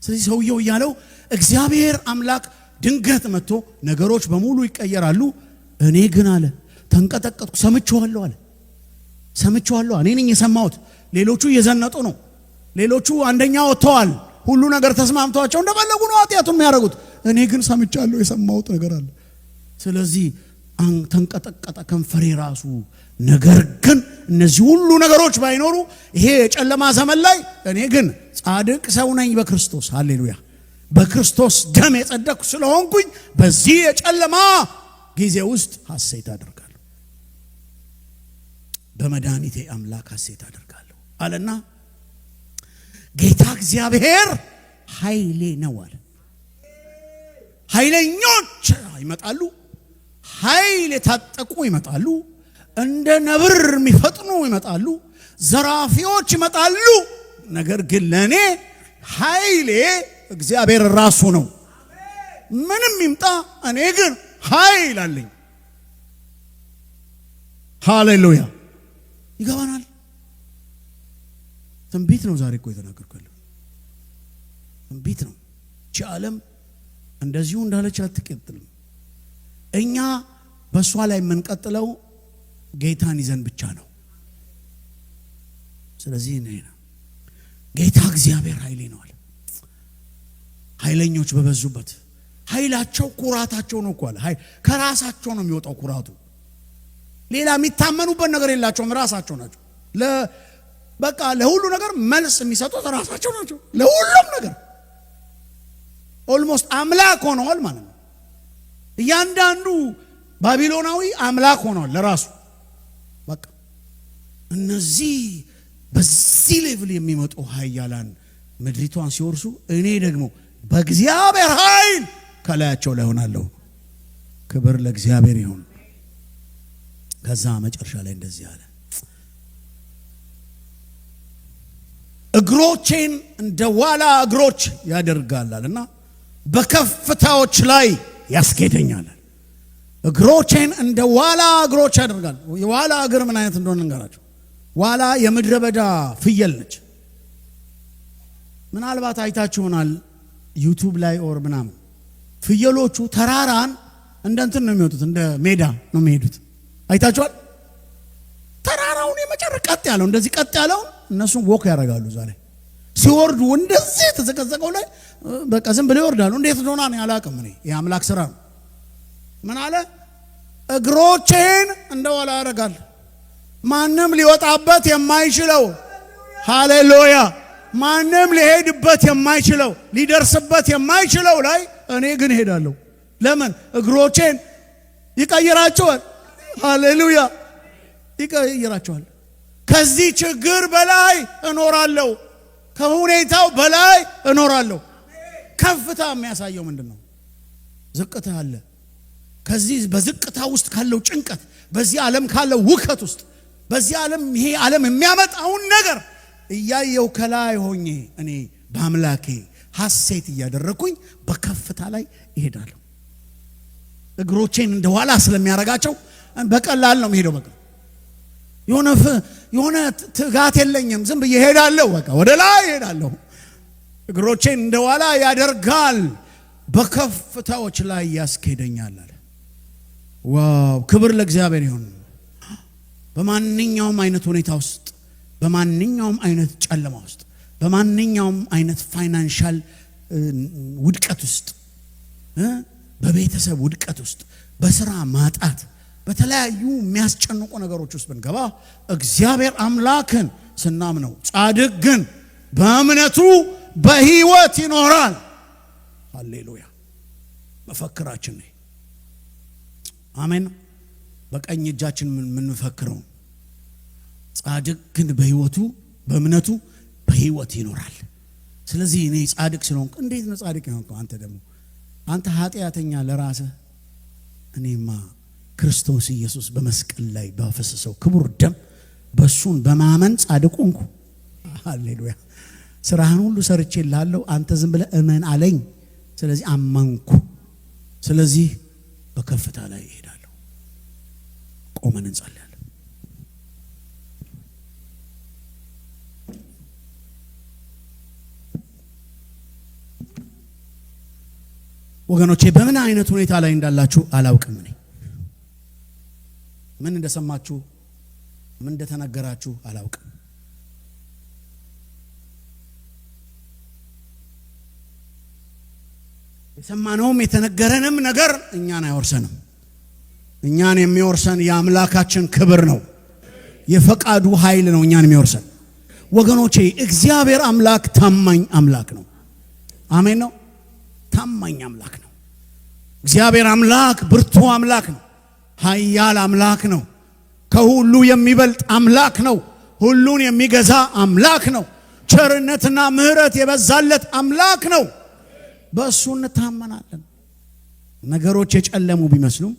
ስለዚህ ሰውየው እያለው እግዚአብሔር አምላክ ድንገት መጥቶ ነገሮች በሙሉ ይቀየራሉ። እኔ ግን አለ ተንቀጠቀጥኩ። ሰምቼዋለሁ አለ ሰምቼዋለሁ። እኔ ነኝ የሰማሁት። ሌሎቹ እየዘነጡ ነው። ሌሎቹ አንደኛ ወጥተዋል። ሁሉ ነገር ተስማምቷቸው እንደፈለጉ ነው ኃጢአቱን የሚያደርጉት። እኔ ግን ሰምቻለሁ፣ የሰማሁት ነገር አለ። ስለዚህ ተንቀጠቀጠ ከንፈሬ ራሱ። ነገር ግን እነዚህ ሁሉ ነገሮች ባይኖሩ ይሄ የጨለማ ዘመን ላይ እኔ ግን ጻድቅ ሰው ነኝ በክርስቶስ። ሃሌሉያ! በክርስቶስ ደም የጸደቅኩ ስለሆንኩኝ በዚህ የጨለማ ጊዜ ውስጥ ሐሴት አደርጋለሁ። በመድኃኒቴ አምላክ ሐሴት አደርጋለሁ አለና ጌታ እግዚአብሔር ኃይሌ ነው አለ። ኃይለኞች ይመጣሉ፣ ኃይል የታጠቁ ይመጣሉ፣ እንደ ነብር የሚፈጥኑ ይመጣሉ፣ ዘራፊዎች ይመጣሉ። ነገር ግን ለኔ ኃይሌ እግዚአብሔር ራሱ ነው። ምንም ይምጣ እኔ ግን ኃይል አለኝ። ሃሌሉያ! ይገባናል። ትንቢት ነው ዛሬ እኮ የተናገርኩት። ትንቢት ነው። እቺ ዓለም እንደዚሁ እንዳለች አትቀጥልም። እኛ በእሷ ላይ የምንቀጥለው ጌታን ይዘን ብቻ ነው። ስለዚህ ጌታ እግዚአብሔር ኃይሌ ነው አለ። ኃይለኞች በበዙበት ኃይላቸው ኩራታቸው ነው እኮ አለ። ከራሳቸው ነው የሚወጣው ኩራቱ። ሌላ የሚታመኑበት ነገር የላቸውም። ራሳቸው ናቸው። በቃ ለሁሉ ነገር መልስ የሚሰጡት ራሳቸው ናቸው። ለሁሉም ነገር ኦልሞስት አምላክ ሆነዋል ማለት ነው። እያንዳንዱ ባቢሎናዊ አምላክ ሆነዋል ለራሱ። በቃ እነዚህ በዚህ ሌቭል የሚመጡ ኃያላን ምድሪቷን ሲወርሱ እኔ ደግሞ በእግዚአብሔር ኃይል ከላያቸው ላይ ሆናለሁ። ክብር ለእግዚአብሔር ይሁን። ከዛ መጨረሻ ላይ እንደዚህ አለ፣ እግሮቼን እንደ ዋላ እግሮች ያደርጋልና በከፍታዎች ላይ ያስኬደኛል። እግሮቼን እንደ ዋላ እግሮች ያደርጋል። የዋላ እግር ምን አይነት እንደሆነ እንገራቸው። ዋላ የምድረ በዳ ፍየል ነች። ምናልባት አይታችሁናል ዩቲዩብ ላይ ኦር ምናምን። ፍየሎቹ ተራራን እንደ እንትን ነው የሚወጡት፣ እንደ ሜዳ ነው የሚሄዱት። አይታችኋል? ተራራውን የመጨረሻ ቀጥ ያለው እንደዚህ ቀጥ ያለው እነሱም ወክ ያደርጋሉ። ዛሬ ሲወርዱ እንደዚህ ተዘቀዘቀው ላይ በቃ ዝም ብለው ይወርዳሉ። እንዴት እንደሆነ እኔ አላውቅም። እኔ የአምላክ ስራ ነው። ምን አለ? እግሮቼን እንደዋላ ያደርጋል። ማንም ሊወጣበት የማይችለው ሃሌሉያ፣ ማንም ሊሄድበት የማይችለው ሊደርስበት የማይችለው ላይ እኔ ግን ሄዳለሁ። ለምን? እግሮቼን ይቀይራቸዋል። ሃሌሉያ፣ ይቀይራቸዋል። ከዚህ ችግር በላይ እኖራለሁ፣ ከሁኔታው በላይ እኖራለሁ። ከፍታ የሚያሳየው ምንድነው? ዝቅታ አለ። ከዚህ በዝቅታ ውስጥ ካለው ጭንቀት፣ በዚህ ዓለም ካለው ውከት ውስጥ፣ በዚህ ዓለም ይሄ ዓለም የሚያመጣውን ነገር እያየው ከላይ ሆኜ እኔ በአምላኬ ሐሴት እያደረኩኝ በከፍታ ላይ እሄዳለሁ። እግሮቼን እንደዋላ ስለሚያረጋቸው በቀላል ነው የምሄደው። በቃ የሆነ ትጋት የለኝም። ዝም ብዬ እሄዳለሁ። በቃ ወደ ላይ እሄዳለሁ። እግሮቼን እንደዋላ ያደርጋል፣ በከፍታዎች ላይ ያስኬደኛል አለ። ዋው! ክብር ለእግዚአብሔር ይሁን። በማንኛውም አይነት ሁኔታ ውስጥ፣ በማንኛውም አይነት ጨለማ ውስጥ፣ በማንኛውም አይነት ፋይናንሻል ውድቀት ውስጥ፣ በቤተሰብ ውድቀት ውስጥ፣ በስራ ማጣት፣ በተለያዩ የሚያስጨንቁ ነገሮች ውስጥ ብንገባ እግዚአብሔር አምላክን ስናምነው፣ ጻድቅ ግን በእምነቱ በሕይወት ይኖራል። ሃሌሉያ! መፈክራችን ነው። አሜን። በቀኝ እጃችን የምንፈክረው ጻድቅ ግን በሕይወቱ በእምነቱ በሕይወት ይኖራል። ስለዚህ እኔ ጻድቅ ስለሆንኩ እንዴት ነው ጻድቅ የሆንከው? አንተ ኃጢአተኛ ለራስህ፣ እኔማ ክርስቶስ ኢየሱስ በመስቀል ላይ ባፈሰሰው ክቡር ደም በሱን በማመን ጻድቅ ሆንኩ። ሃሌሉያ! ስራህን ሁሉ ሰርቼልሃለሁ፣ አንተ ዝም ብለህ እመን አለኝ። ስለዚህ አመንኩ። ስለዚህ በከፍታ ላይ እሄዳለሁ። ቆመን እንጸልያለን። ወገኖቼ በምን አይነት ሁኔታ ላይ እንዳላችሁ አላውቅም። እኔ ምን እንደሰማችሁ ምን እንደተነገራችሁ አላውቅም። የሰማነውም የተነገረንም ነገር እኛን አይወርሰንም። እኛን የሚወርሰን የአምላካችን ክብር ነው። የፈቃዱ ኃይል ነው እኛን የሚወርሰን። ወገኖቼ እግዚአብሔር አምላክ ታማኝ አምላክ ነው። አሜን ነው። ታማኝ አምላክ ነው። እግዚአብሔር አምላክ ብርቱ አምላክ ነው። ኃያል አምላክ ነው። ከሁሉ የሚበልጥ አምላክ ነው። ሁሉን የሚገዛ አምላክ ነው። ቸርነትና ምሕረት የበዛለት አምላክ ነው። በእሱ እንታመናለን። ነገሮች የጨለሙ ቢመስሉም፣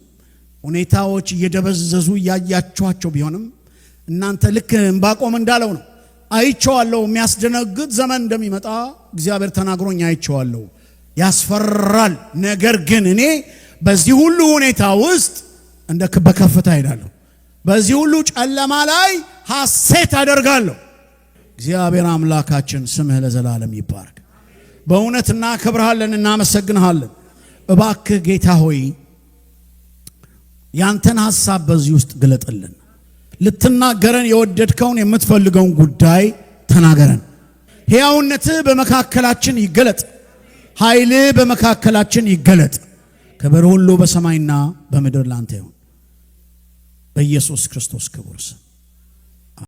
ሁኔታዎች እየደበዘዙ እያያችኋቸው ቢሆንም እናንተ ልክ ዕንባቆም እንዳለው ነው። አይቼዋለሁ፣ የሚያስደነግጥ ዘመን እንደሚመጣ እግዚአብሔር ተናግሮኝ አይቼዋለሁ። ያስፈራል። ነገር ግን እኔ በዚህ ሁሉ ሁኔታ ውስጥ በከፍታ ሄዳለሁ። በዚህ ሁሉ ጨለማ ላይ ሐሴት አደርጋለሁ። እግዚአብሔር አምላካችን ስምህ ለዘላለም ይባረክ። በእውነት እናከብርሃለን፣ እናመሰግንሃለን። እባክህ ጌታ ሆይ ያንተን ሐሳብ በዚህ ውስጥ ግለጥልን። ልትናገረን የወደድከውን የምትፈልገውን ጉዳይ ተናገረን። ሕያውነትህ በመካከላችን ይገለጥ። ኃይልህ በመካከላችን ይገለጥ። ክብር ሁሉ በሰማይና በምድር ላንተ ይሁን፣ በኢየሱስ ክርስቶስ ክቡር ስም።